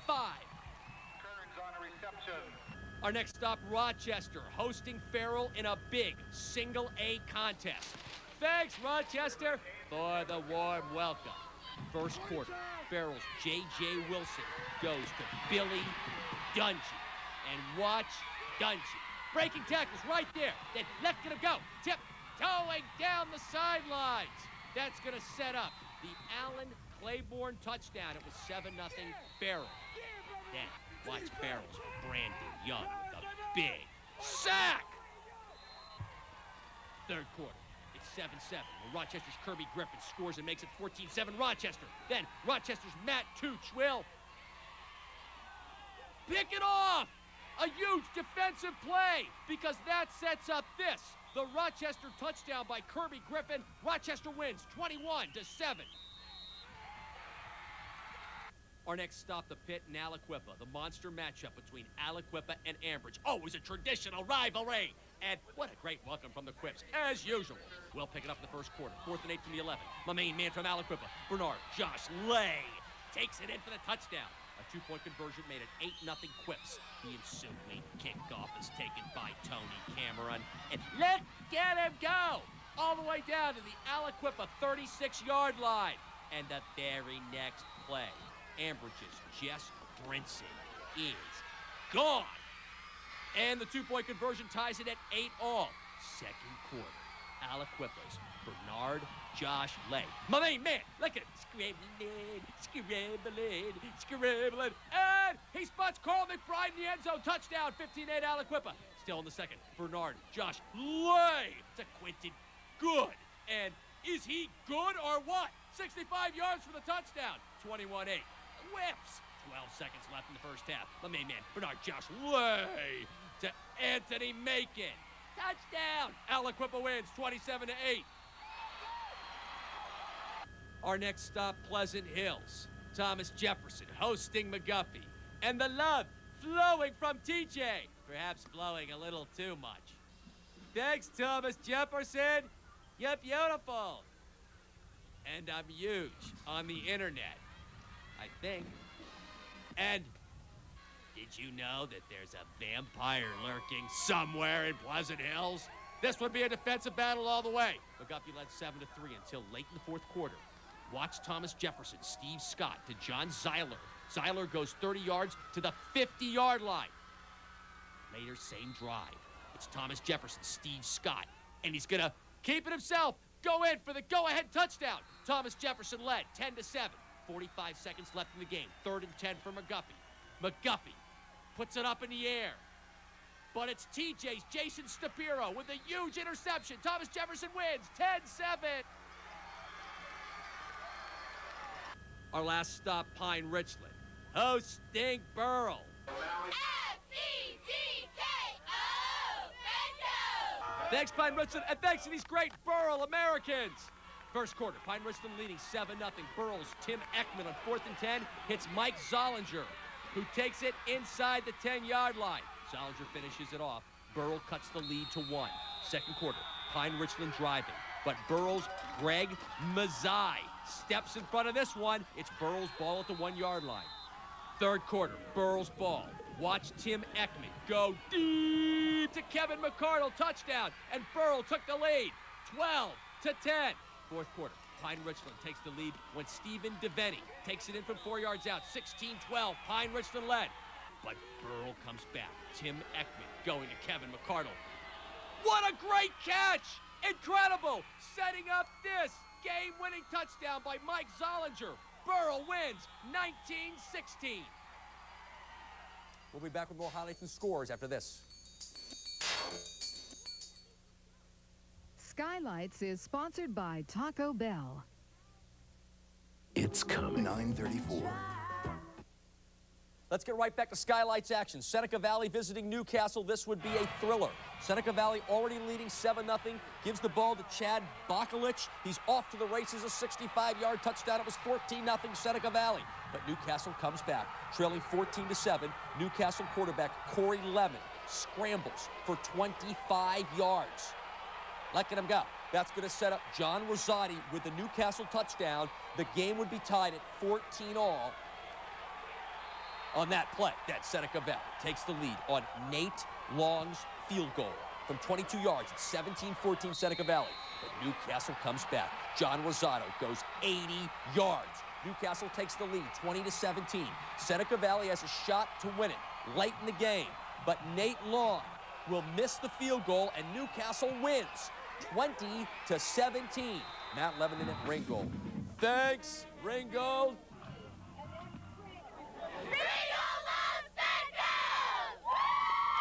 on a reception. Our next stop, Rochester, hosting Farrell in a big single-A contest. Thanks, Rochester, for the warm welcome. First quarter, Farrell's J.J. Wilson goes to Billy Dungy. And watch Dungy. Breaking tackles right there. Then let him go. Tiptoeing down the sidelines. That's going to set up the Allen Claiborne touchdown. It was 7-0 Farrell. Then watch Farrell's Brandon Young with a big sack. Third quarter. 7-7. Well, Rochester's Kirby Griffin scores and makes it 14-7 Rochester. Then Rochester's Matt Tooch will pick it off. A huge defensive play because that sets up this. The Rochester touchdown by Kirby Griffin. Rochester wins 21-7. Our next stop, the Pit and Aliquippa, the monster matchup between Aliquippa and Ambridge. Always a traditional rivalry. And what a great welcome from the Quips, as usual. We'll pick it up in the first quarter. 4th and 8 from the 11. My main man from Aliquippa, Bernard Josh Lay, takes it in for the touchdown. A 2-point conversion made it 8-0 Quips. The ensuing kickoff is taken by Tony Cameron. And look at him go! All the way down to the Aliquippa 36-yard line. And the very next play, Ambridge's Jess Brinson is gone. And the 2-point conversion ties it at 8-all. Second quarter, Aliquippa's Bernard Josh Lay. My main man, look at him. Scribbling. And he spots Carl McBride in the end zone. Touchdown, 15-8 Aliquippa. Still in the second, Bernard Josh Lay to Quentin Good. And is he good or what? 65 yards for the touchdown. 21-8. Whips. 12 seconds left in the first half. My main man, Bernard Josh Lay to Anthony Macon. Touchdown! Aliquippa wins 27-8. Our next stop, Pleasant Hills. Thomas Jefferson hosting McGuffey. And the love flowing from TJ. Perhaps flowing a little too much. Thanks, Thomas Jefferson. You're beautiful. And I'm huge on the internet, I think. And did you know that there's a vampire lurking somewhere in Pleasant Hills? This would be a defensive battle all the way. McGuffey led 7-3 until late in the fourth quarter. Watch Thomas Jefferson, Steve Scott to John Zeiler. Zeiler goes 30 yards to the 50-yard line. Later, same drive. It's Thomas Jefferson, Steve Scott, and he's going to keep it himself. Go in for the go-ahead touchdown. Thomas Jefferson led 10-7. 45 seconds left in the game. 3rd and 10 for McGuffey. McGuffey puts it up in the air. But it's TJ's Jason Stapiro with a huge interception. Thomas Jefferson wins 10-7. Our last stop, Pine Richland. Hosting Burrell. F-E-D-K-O, Thanks, Pine Richland, and thanks to these great Burrell Americans. First quarter, Pine Richland leading 7-0. Burrell's Tim Ekman on 4th and 10 hits Mike Zollinger, who takes it inside the 10-yard line. Zollinger finishes it off. Burrell cuts the lead to 1. Second quarter, Pine Richland driving. But Burrell's Greg Mazzai steps in front of this one. It's Burrell's ball at the 1-yard line. Third quarter, Burrell's ball. Watch Tim Ekman go deep to Kevin McCardle, touchdown. And Burrell took the lead, 12-10. Fourth quarter, Pine Richland takes the lead when Stephen DeVenny takes it in from 4 yards out. 16-12, Pine Richland led. But Burrell comes back. Tim Ekman going to Kevin McCardle. What a great catch! Incredible! Setting up this game-winning touchdown by Mike Zollinger. Burrell wins 19-16. We'll be back with more highlights and scores after this. Skylights is sponsored by Taco Bell. It's coming. 9:34. Let's get right back to Skylights action. Seneca Valley visiting Newcastle. This would be a thriller. Seneca Valley already leading 7-0. Gives the ball to Chad Bakulich. He's off to the races, a 65-yard touchdown. It was 14-0 Seneca Valley. But Newcastle comes back, trailing 14-7. Newcastle quarterback Corey Lemon scrambles for 25 yards. Letting him go. That's going to set up John Rosati with the Newcastle touchdown. The game would be tied at 14-all. On that play, that Seneca Valley takes the lead on Nate Long's field goal from 22 yards. It's 17-14 Seneca Valley. But Newcastle comes back. John Rosado goes 80 yards. Newcastle takes the lead, 20-17. Seneca Valley has a shot to win it late in the game. But Nate Long will miss the field goal, and Newcastle wins 20-17. Matt Lebanon at Ringgold. Thanks, Ringgold.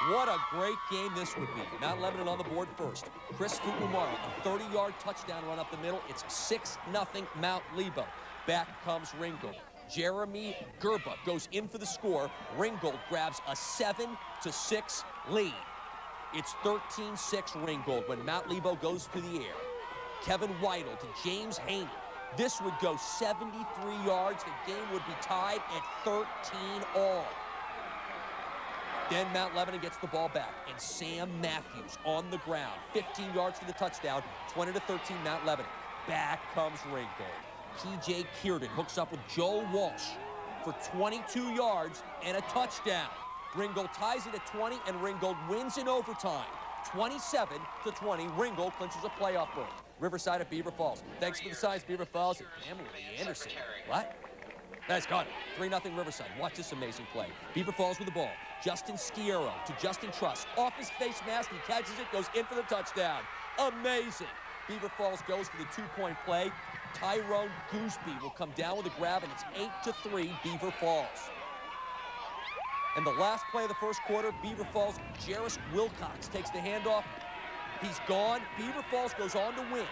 What a great game this would be. Mount Lebanon on the board first. Chris Fukumara, a 30-yard touchdown run up the middle. It's 6-0 Mount Lebo. Back comes Ringgold. Jeremy Gerba goes in for the score. Ringgold grabs a 7-6 lead. It's 13-6 Ringgold when Mount Lebo goes to the air. Kevin Weidel to James Haney. This would go 73 yards. The game would be tied at 13-all. Then Mount Lebanon gets the ball back, and Sam Matthews on the ground. 15 yards for the touchdown, 20-13 Mount Lebanon. Back comes Ringgold. P.J. Kierden hooks up with Joel Walsh for 22 yards and a touchdown. Ringgold ties it at 20, and Ringgold wins in overtime. 27-20, Ringgold clinches a playoff berth. Riverside at Beaver Falls. Thanks for the signs, Beaver Falls, and Emily Anderson. What? That's caught it. 3-0 Riverside. Watch this amazing play. Beaver Falls with the ball. Justin Sciero to Justin Truss. Off his face mask, he catches it, goes in for the touchdown. Amazing. Beaver Falls goes for the two-point play. Tyrone Gooseby will come down with a grab, and it's 8-3 Beaver Falls. And the last play of the first quarter, Beaver Falls, Jarris Wilcox takes the handoff. He's gone. Beaver Falls goes on to win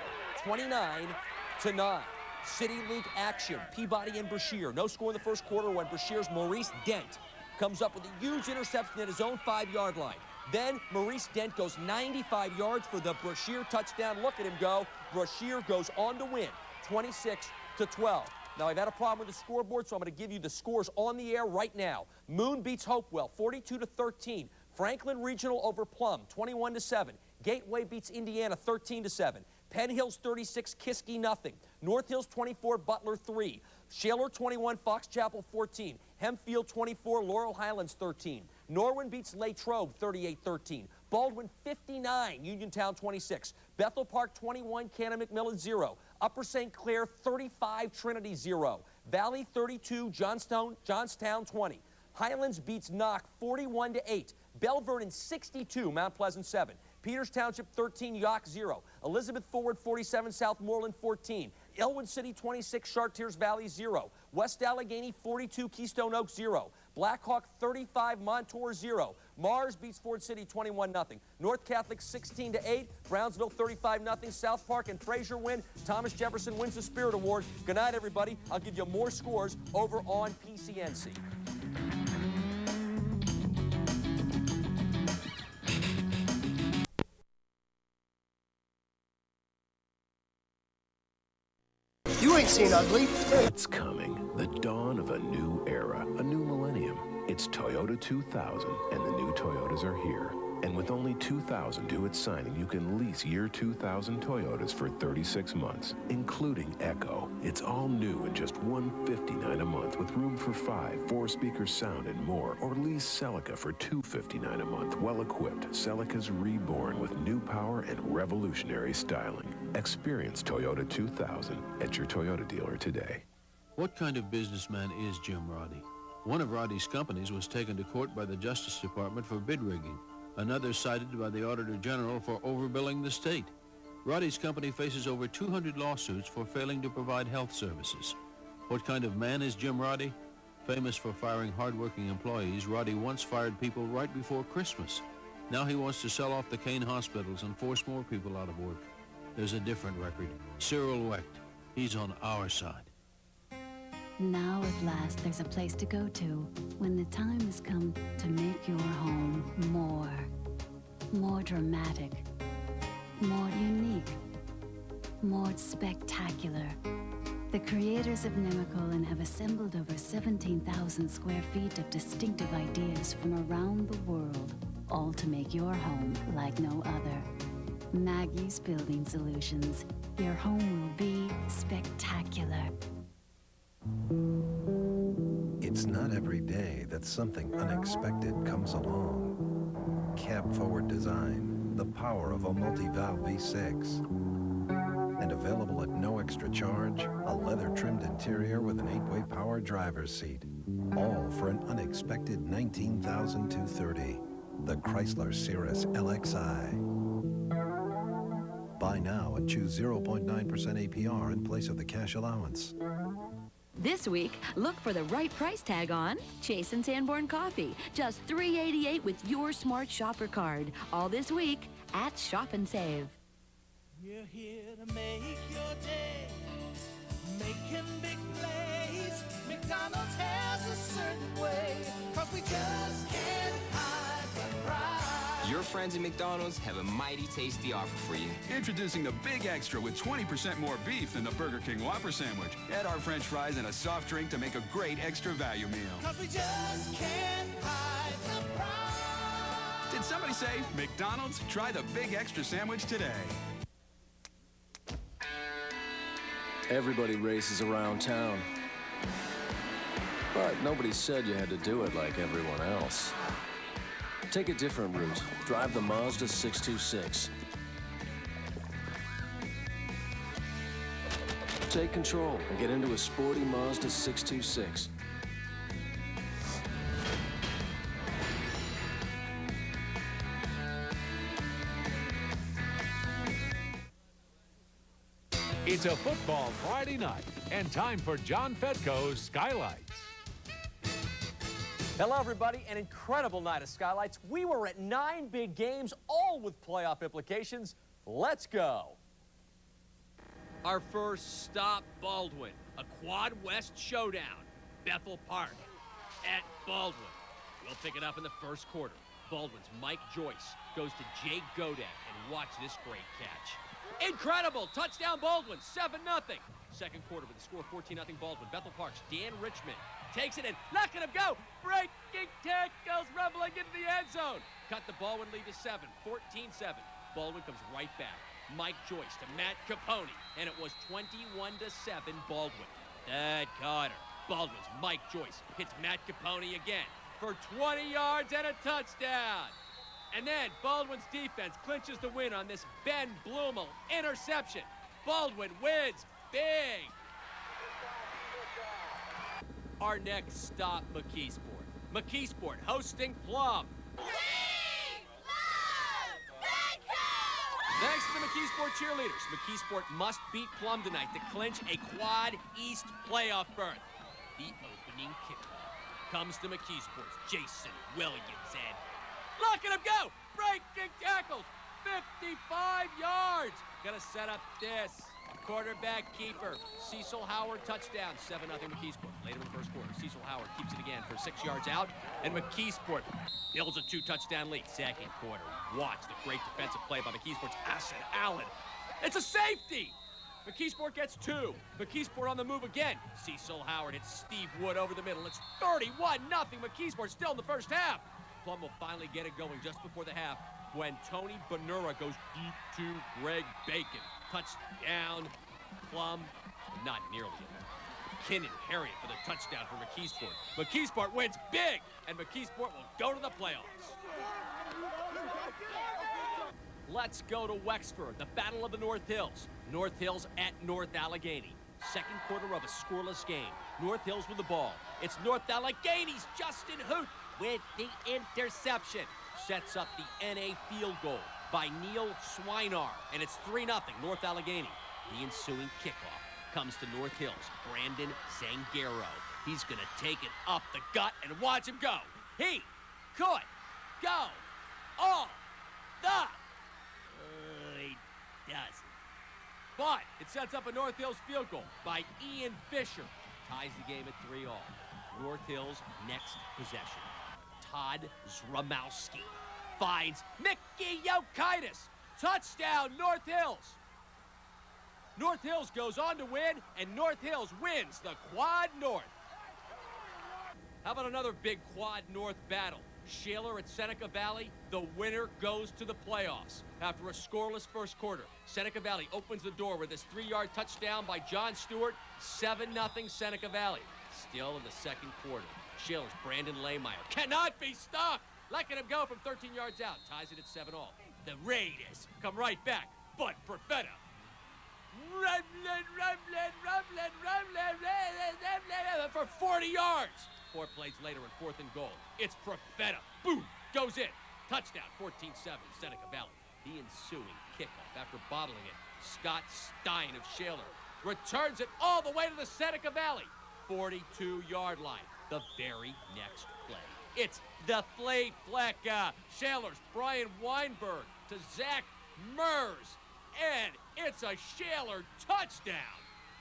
29-9. City League action, Peabody and Brashear. No score in the first quarter when Brashear's Maurice Dent comes up with a huge interception at his own 5-yard line. Then Maurice Dent goes 95 yards for the Brashear touchdown. Look at him go. Brashear goes on to win 26-24. 12. Now, I've had a problem with the scoreboard, so I'm going to give you the scores on the air right now. Moon beats Hopewell, 42-13. Franklin Regional over Plum, 21-7. Gateway beats Indiana, 13-7. Penn Hills 36, Kiski nothing. North Hills 24, Butler 3. Shaler 21, Fox Chapel 14. Hempfield 24, Laurel Highlands 13. Norwin beats Latrobe 38-13. Baldwin 59, Uniontown 26. Bethel Park 21, Cannon McMillan 0. Upper St. Clair 35, Trinity 0. Valley 32, Johnstown 20. Highlands beats Knock 41-8. Bell Vernon 62, Mount Pleasant 7. Peters Township 13, York 0. Elizabeth Forward 47, Southmoreland 14. Elwood City 26, Chartiers Valley 0. West Allegheny 42, Keystone Oaks 0. Blackhawk 35, Montour 0. Mars beats Ford City 21-0. North Catholic 16-8. Brownsville 35-0. South Park and Fraser win. Thomas Jefferson wins the Spirit Award. Good night, everybody. I'll give you more scores over on PCNC. You ain't seen ugly. It's coming. The dawn of a new era, a new millennium. It's Toyota 2000, and the new Toyotas are here. And with only 2,000 due at signing, you can lease year 2000 Toyotas for 36 months, including Echo. It's all new at just $159 a month with room for 5, 4-speaker sound, and more. Or lease Celica for $259 a month, well-equipped. Celica's reborn with new power and revolutionary styling. Experience Toyota 2000 at your Toyota dealer today. What kind of businessman is Jim Roddy? One of Roddy's companies was taken to court by the Justice Department for bid rigging. Another cited by the Auditor General for overbilling the state. Roddy's company faces over 200 lawsuits for failing to provide health services. What kind of man is Jim Roddy? Famous for firing hardworking employees, Roddy once fired people right before Christmas. Now he wants to sell off the Kane hospitals and force more people out of work. There's a different record. Cyril Wecht. He's on our side. Now at last there's a place to go to when the time has come to make your home more dramatic, more unique, more spectacular. The creators of Nemacolin have assembled over 17,000 square feet of distinctive ideas from around the world, all to make your home like no other. Maggie's Building Solutions. Your home will be spectacular. It's not every day that something unexpected comes along. Cab-forward design, the power of a multi-valve V6. And available at no extra charge, a leather-trimmed interior with an 8-way power driver's seat. All for an unexpected $19,230. The Chrysler Cirrus LXi. Buy now and choose 0.9% APR in place of the cash allowance. This week, look for the right price tag on Chase and Sanborn Coffee. Just $3.88 with your Smart Shopper card. All this week at Shop and Save. We're here to make your day, making big plays. McDonald's has a certain way, 'cause we just can't hide the pride. Your friends at McDonald's have a mighty tasty offer for you. Introducing the Big Extra with 20% more beef than the Burger King Whopper sandwich. Add our French fries and a soft drink to make a great extra value meal. 'Cause we just can't hide the pride. Did somebody say McDonald's? Try the Big Extra sandwich today. Everybody races around town. But nobody said you had to do it like everyone else. Take a different route. Drive the Mazda 626. Take control and get into a sporty Mazda 626. It's a football Friday night and time for John Fedko's Skylights. Hello, everybody. An incredible night of Skylights. We were at 9 big games, all with playoff implications. Let's go. Our first stop, Baldwin. A Quad West showdown. Bethel Park at Baldwin. We'll pick it up in the first quarter. Baldwin's Mike Joyce goes to Jake Godin, and watch this great catch. Incredible! Touchdown Baldwin, 7-0. Second quarter with the score 14-0 Baldwin. Bethel Parks, Dan Richmond takes it in. Not going to go. Breaking tackles rumbling into the end zone. Cut the Baldwin lead to 7, 14-7. Baldwin comes right back. Mike Joyce to Matt Capone, and it was 21-7 Baldwin. Third quarter. Baldwin's Mike Joyce hits Matt Capone again for 20 yards and a touchdown. And then Baldwin's defense clinches the win on this Ben Blumel interception. Baldwin wins big. Our next stop, McKeesport. McKeesport hosting Plum. Thanks to the McKeesport cheerleaders, McKeesport must beat Plum tonight to clinch a Quad East playoff berth. The opening kickoff comes to McKeesport's Jason Williams, and look at him go! Breaking tackles, 55 yards. Gonna set up this quarterback keeper. Cecil Howard touchdown, 7-0 McKeesport. Later in the first quarter, Cecil Howard keeps it again for 6 yards out, and McKeesport builds a 2-touchdown lead. Second quarter, watch the great defensive play by McKeesport's Asset Allen. It's a safety! McKeesport gets 2. McKeesport on the move again. Cecil Howard hits Steve Wood over the middle. It's 31-0 McKeesport still in the first half. Plum will finally get it going just before the half when Tony Benura goes deep to Greg Bacon. Touchdown, Plum, not nearly enough. Kinnan Harriet for the touchdown for McKeesport. McKeesport wins big, and McKeesport will go to the playoffs. Let's go to Wexford, the Battle of the North Hills. North Hills at North Allegheny. Second quarter of a scoreless game. North Hills with the ball. It's North Allegheny's Justin Hoot with the interception. Sets up the NA field goal by Neil Swinar, and it's 3-0 North Allegheny. The ensuing kickoff comes to North Hills. Brandon Zangaro. He's going to take it up the gut and watch him go. He could go all the... he doesn't. But it sets up a North Hills field goal by Ian Fisher. Ties the game at 3-3. North Hills next possession. Todd Zramowski finds Mickey Yokaitis. Touchdown, North Hills. North Hills goes on to win, and North Hills wins the Quad North. How about another big Quad North battle? Shaler at Seneca Valley, the winner goes to the playoffs. After a scoreless first quarter, Seneca Valley opens the door with this 3-yard touchdown by John Stewart, 7-0 Seneca Valley. Still in the second quarter, Shaler's Brandon Lahmeyer cannot be stopped. Letting him go from 13 yards out, ties it at 7-all. The Raiders come right back, but Perfetta. For 40 yards. 4 plays later and 4th and goal. It's Profeta. Boom! Goes in. Touchdown, 14-7, Seneca Valley. The ensuing kickoff after bottling it. Scott Stein of Shaler returns it all the way to the Seneca Valley 42-yard line. The very next play. It's the Flea Flecka. Shaler's Brian Weinberg to Zach Mers. And it's a Shaler touchdown.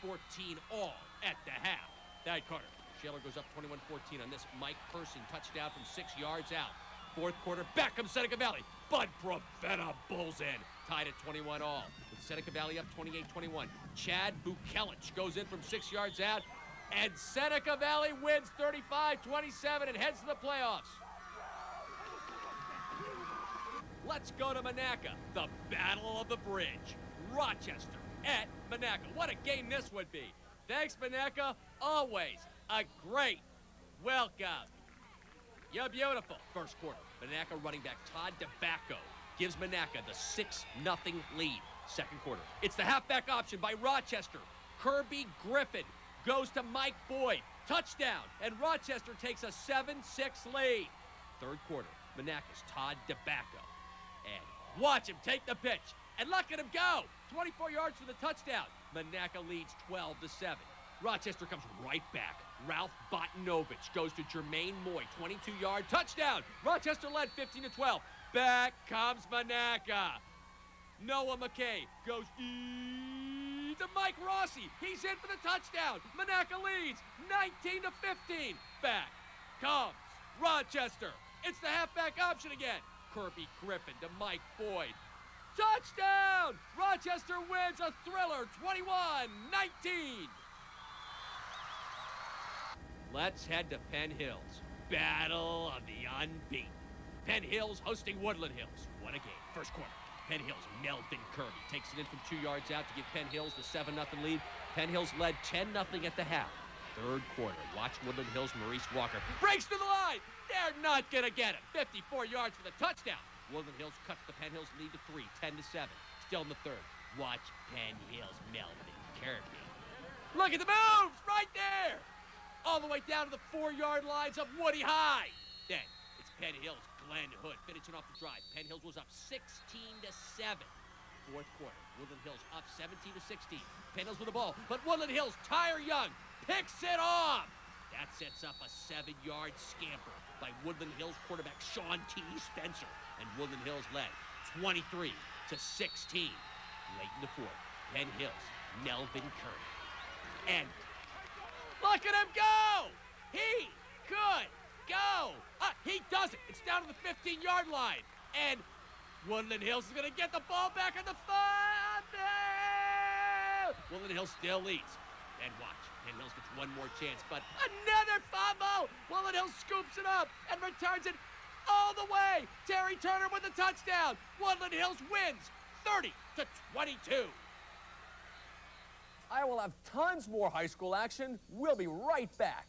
14-all at the half. Thad Carter. Shaler goes up 21-14 on this Mike Person touchdown from 6 yards out. Fourth quarter, back comes Seneca Valley. Bud Profeta bulls in. Tied at 21-all. With Seneca Valley up 28-21. Chad Bukelich goes in from 6 yards out. And Seneca Valley wins 35-27 and heads to the playoffs. Let's go to Monaca, the Battle of the Bridge. Rochester at Monaca. What a game this would be. Thanks, Monaca. Always a great welcome. You're beautiful. First quarter, Monaca running back Todd DeBacco gives Monaca the 6-0 lead. Second quarter, it's the halfback option by Rochester. Kirby Griffin goes to Mike Boyd. Touchdown, and Rochester takes a 7-6 lead. Third quarter, Monaca's Todd DeBacco. And watch him take the pitch. And look at him go. 24 yards for the touchdown. Monaca leads 12-7. Rochester comes right back. Ralph Botanovich goes to Jermaine Moy. 22-yard touchdown. Rochester led 15-12. Back comes Monaca. Noah McKay goes to Mike Rossi. He's in for the touchdown. Monaca leads 19-15. Back comes Rochester. It's the halfback option again. Kirby Griffin to Mike Boyd. Touchdown! Rochester wins a thriller, 21-19. Let's head to Penn Hills. Battle of the unbeaten. Penn Hills hosting Woodland Hills. What a game. First quarter. Penn Hills, Melvin Kirby takes it in from 2 yards out to give Penn Hills the 7-0 lead. Penn Hills led 10-0 at the half. Third quarter. Watch Woodland Hills, Maurice Walker breaks to the line. They're not going to get him. 54 yards for the touchdown. Woodland Hills cuts the Penn Hills lead to 3, 10-7. Still in the third. Watch Penn Hills, Melvin Kirby. Look at the moves right there. All the way down to the 4-yard lines of Woody High. Then it's Penn Hills, Glenn Hood finishing off the drive. Penn Hills was up 16-7. Fourth quarter, Woodland Hills up 17-16. Penn Hills with the ball, but Woodland Hills, Tyre Young, picks it off. That sets up a 7-yard scamper by Woodland Hills quarterback Sean T. Spencer. And Woodland Hills led 23-16. Late in the fourth, Penn Hills, Melvin Curry. And look at him go! He could go! He does it! It's down to the 15-yard line. And Woodland Hills is going to get the ball back on the 5. Woodland Hills still leads. And watch, Penn Hills gets one more chance, but another fumble! Woodland Hills scoops it up and returns it all the way. Terry Turner with the touchdown. Woodland Hills wins 30-22. I will have tons more high school action. We'll be right back.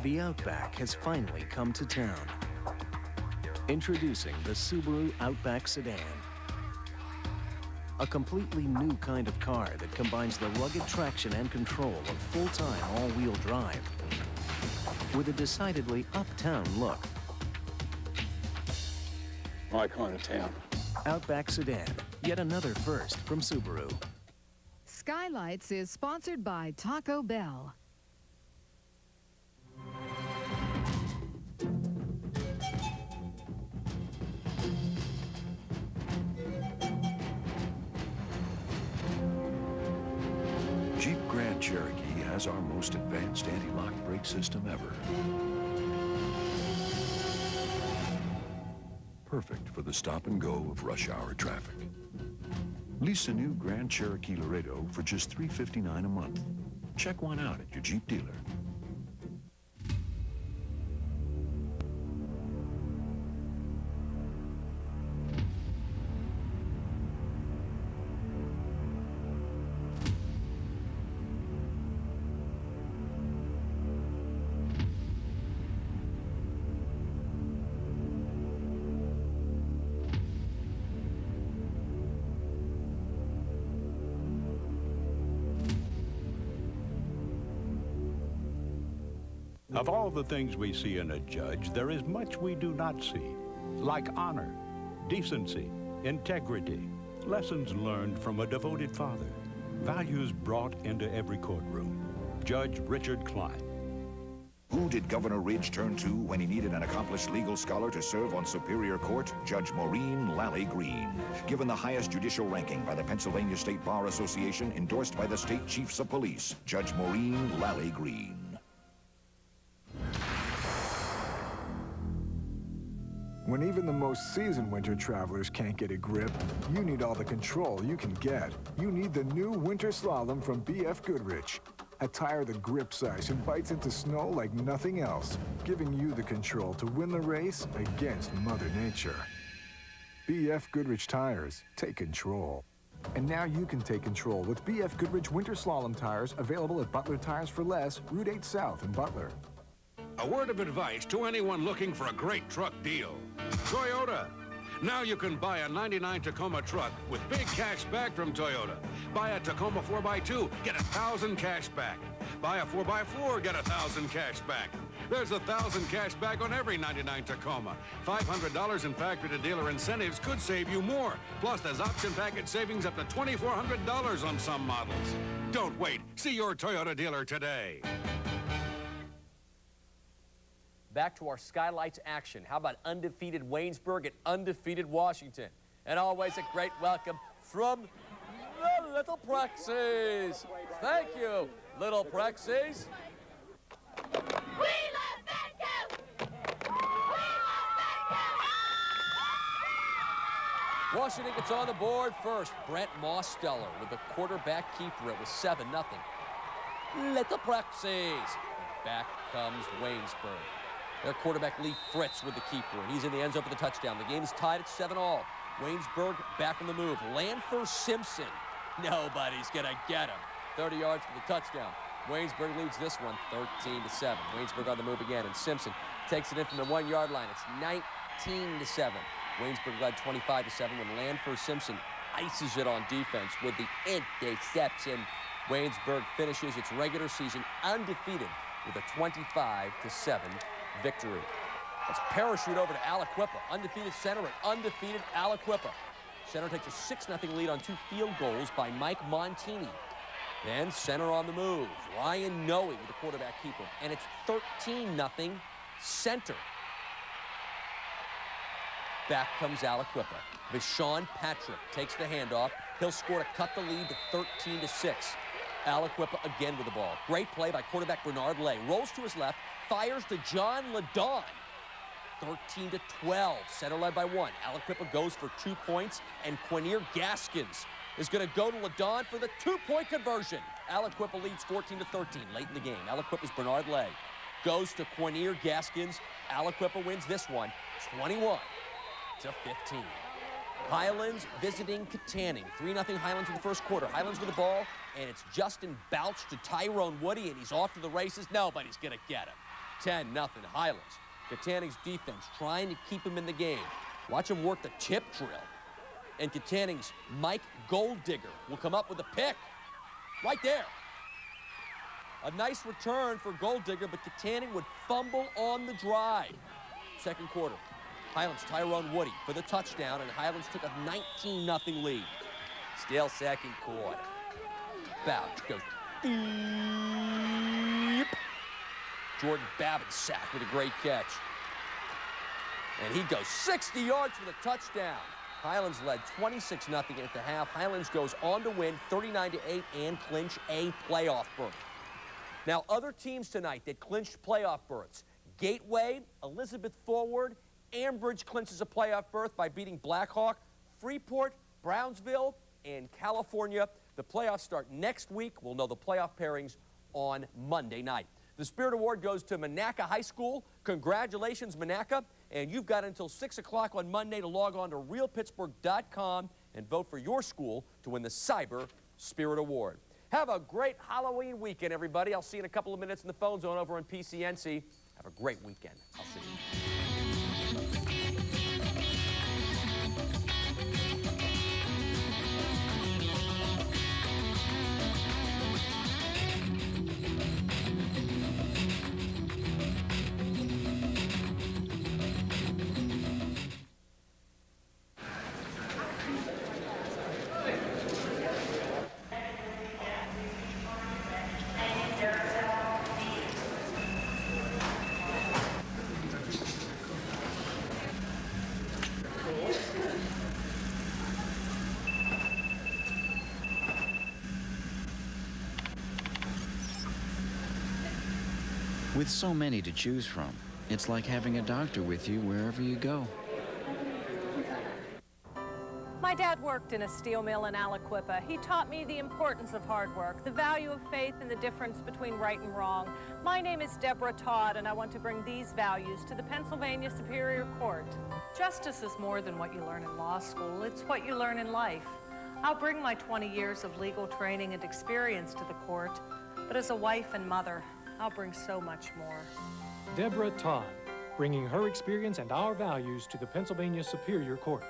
The Outback has finally come to town. Introducing the Subaru Outback Sedan. A completely new kind of car that combines the rugged traction and control of full-time all-wheel drive with a decidedly uptown look. My kind of town. Outback Sedan, yet another first from Subaru. Skylights is sponsored by Taco Bell. Jeep Grand Cherokee has our most advanced anti-lock brake system ever. Perfect for the stop and go of rush hour traffic. Lease a new Grand Cherokee Laredo for just $359 a month. Check one out at your Jeep dealer. Of all the things we see in a judge, there is much we do not see, like honor, decency, integrity, lessons learned from a devoted father, values brought into every courtroom. Judge Richard Klein. Who did Governor Ridge turn to when he needed an accomplished legal scholar to serve on Superior Court? Judge Maureen Lally Green. Given the highest judicial ranking by the Pennsylvania State Bar Association, endorsed by the state chiefs of police, Judge Maureen Lally Green. When even the most seasoned winter travelers can't get a grip, you need all the control you can get. You need the new Winter Slalom from BF Goodrich. A tire that grips ice and bites into snow like nothing else, giving you the control to win the race against Mother Nature. BF Goodrich tires, take control. And now you can take control with BF Goodrich Winter Slalom tires, available at Butler Tires for Less, Route 8 South in Butler. A word of advice to anyone looking for a great truck deal. Toyota. Now you can buy a '99 Tacoma truck with big cash back from Toyota. Buy a Tacoma 4x2, get 1,000 cash back. Buy a 4x4, get 1,000 cash back. There's 1,000 cash back on every '99 Tacoma. $500 in factory-to-dealer incentives could save you more. Plus, there's option package savings up to $2,400 on some models. Don't wait. See your Toyota dealer today. Back to our Skylights action. How about undefeated Waynesburg and undefeated Washington? And always a great welcome from the Little Prexies. Thank you, Little Prexies. Washington gets on the board first. Brent Mosteller with the quarterback keeper. It was 7-0. Little practices. Back comes Waynesburg. Their quarterback Lee Fritz with the keeper, and he's in the end zone for the touchdown. The game is tied at 7-all. Waynesburg back on the move. Lanfer Simpson. Nobody's going to get him. 30 yards for the touchdown. Waynesburg leads this one 13-7. Waynesburg on the move again, and Simpson takes it in from the 1-yard line. It's 19-7. Waynesburg led 25-7 when Lanfer Simpson ices it on defense with the interception. Waynesburg finishes its regular season undefeated with a 25-7 victory. Let's parachute over to Aliquippa. Undefeated center and undefeated Aliquippa. Center takes a 6-0 lead on 2 field goals by Mike Montini. Then center on the move. Ryan Noe with the quarterback keeper. And it's 13-0 center. Back comes Aliquippa. Vishon Patrick takes the handoff. He'll score to cut the lead to 13-6. Aliquippa again with the ball. Great play by quarterback Bernard Lay. Rolls to his left, fires to John Ladon. 13-12. Center led by 1. Aliquippa goes for 2 points, and Quinier Gaskins is going to go to Ladon for the 2-point conversion. Aliquippa leads 14-13 late in the game. Aliquippa's Bernard Lay goes to Quinier Gaskins. Aliquippa wins this one 21-15. Highlands visiting Katanning. 3-0 Highlands in the first quarter. Highlands with the ball, and it's Justin Bouch to Tyrone Woody, and he's off to the races. Nobody's going to get him. 10-0 Highlands. Katanning's defense trying to keep him in the game. Watch him work the tip drill. And Katanning's Mike Golddigger will come up with a pick. Right there. A nice return for Golddigger, but Katanning would fumble on the drive. Second quarter. Highlands Tyrone Woody for the touchdown, and Highlands took a 19-0 lead. Still second quarter. Bouch goes deep. Jordan Babbitt sacked with a great catch. And he goes 60 yards for the touchdown. Highlands led 26-0 at the half. Highlands goes on to win 39-8 and clinch a playoff berth. Now, other teams tonight that clinched playoff berths. Gateway, Elizabeth Forward, Ambridge clinches a playoff berth by beating Blackhawk. Freeport, Brownsville, and California. The playoffs start next week. We'll know the playoff pairings on Monday night. The Spirit Award goes to Monaca High School. Congratulations, Monaca. And you've got until 6 o'clock on Monday to log on to realpittsburgh.com and vote for your school to win the Cyber Spirit Award. Have a great Halloween weekend, everybody. I'll see you in a couple of minutes in the phone zone over on PCNC. Have a great weekend. I'll see you. With so many to choose from, it's like having a doctor with you wherever you go. My dad worked in a steel mill in Aliquippa. He taught me the importance of hard work, the value of faith, and the difference between right and wrong. My name is Deborah Todd, and I want to bring these values to the Pennsylvania Superior Court. Justice is more than what you learn in law school. It's what you learn in life. I'll bring my 20 years of legal training and experience to the court, but as a wife and mother, I'll bring so much more. Deborah Todd, bringing her experience and our values to the Pennsylvania Superior Court.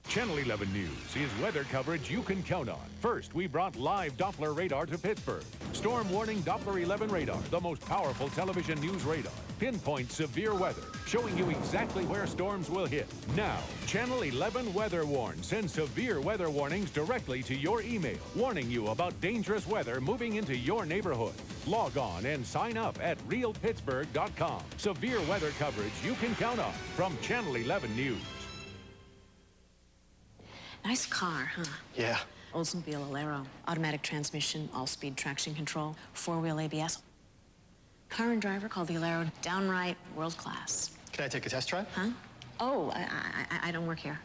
Channel 11 News is weather coverage you can count on. First, we brought live Doppler radar to Pittsburgh. Storm warning Doppler 11 radar, the most powerful television news radar. Pinpoints severe weather, showing you exactly where storms will hit. Now, Channel 11 Weather Warn sends severe weather warnings directly to your email, warning you about dangerous weather moving into your neighborhood. Log on and sign up at realpittsburgh.com. Severe weather coverage you can count on from Channel 11 News. Nice car, huh? Yeah. Oldsmobile Alero. Automatic transmission, all-speed traction control, four-wheel ABS. Car and driver called the Alero downright world class. Can I take a test drive? Huh? Oh, I don't work here.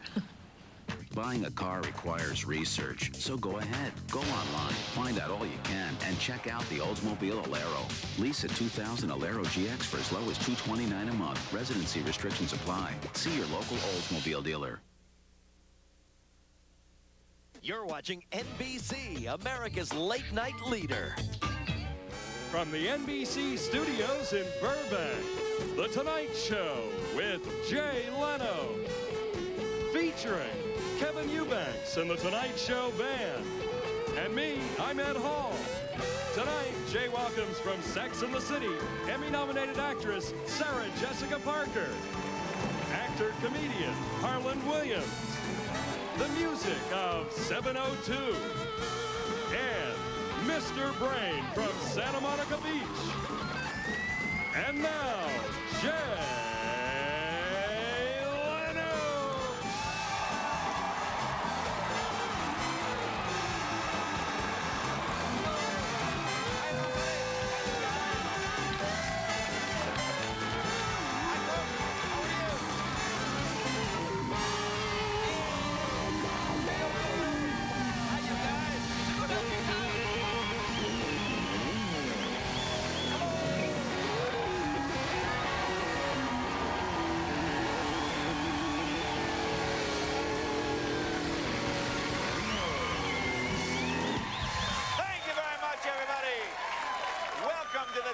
Buying a car requires research, so go ahead. Go online, find out all you can, and check out the Oldsmobile Alero. Lease a 2000 Alero GX for as low as $229 a month. Residency restrictions apply. See your local Oldsmobile dealer. You're watching NBC, America's late night leader. From the NBC studios in Burbank, The Tonight Show with Jay Leno. Featuring Kevin Eubanks and The Tonight Show Band. And me, I'm Ed Hall. Tonight, Jay welcomes from Sex and the City, Emmy-nominated actress Sarah Jessica Parker. Actor-comedian Harlan Williams. The music of 702. And Mr. Brain from Santa Monica Beach. And now, Jay.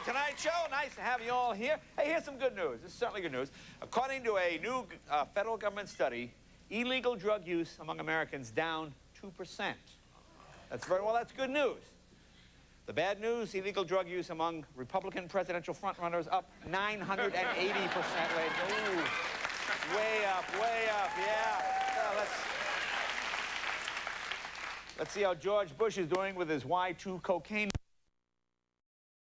Tonight Show. Nice to have you all here. Hey, here's some good news. This is certainly good news. According to a new federal government study, illegal drug use among Americans down 2%. That's good news. The bad news, illegal drug use among Republican presidential frontrunners up 980%. Ooh, way up, yeah. Well, let's see how George Bush is doing with his Y2 cocaine.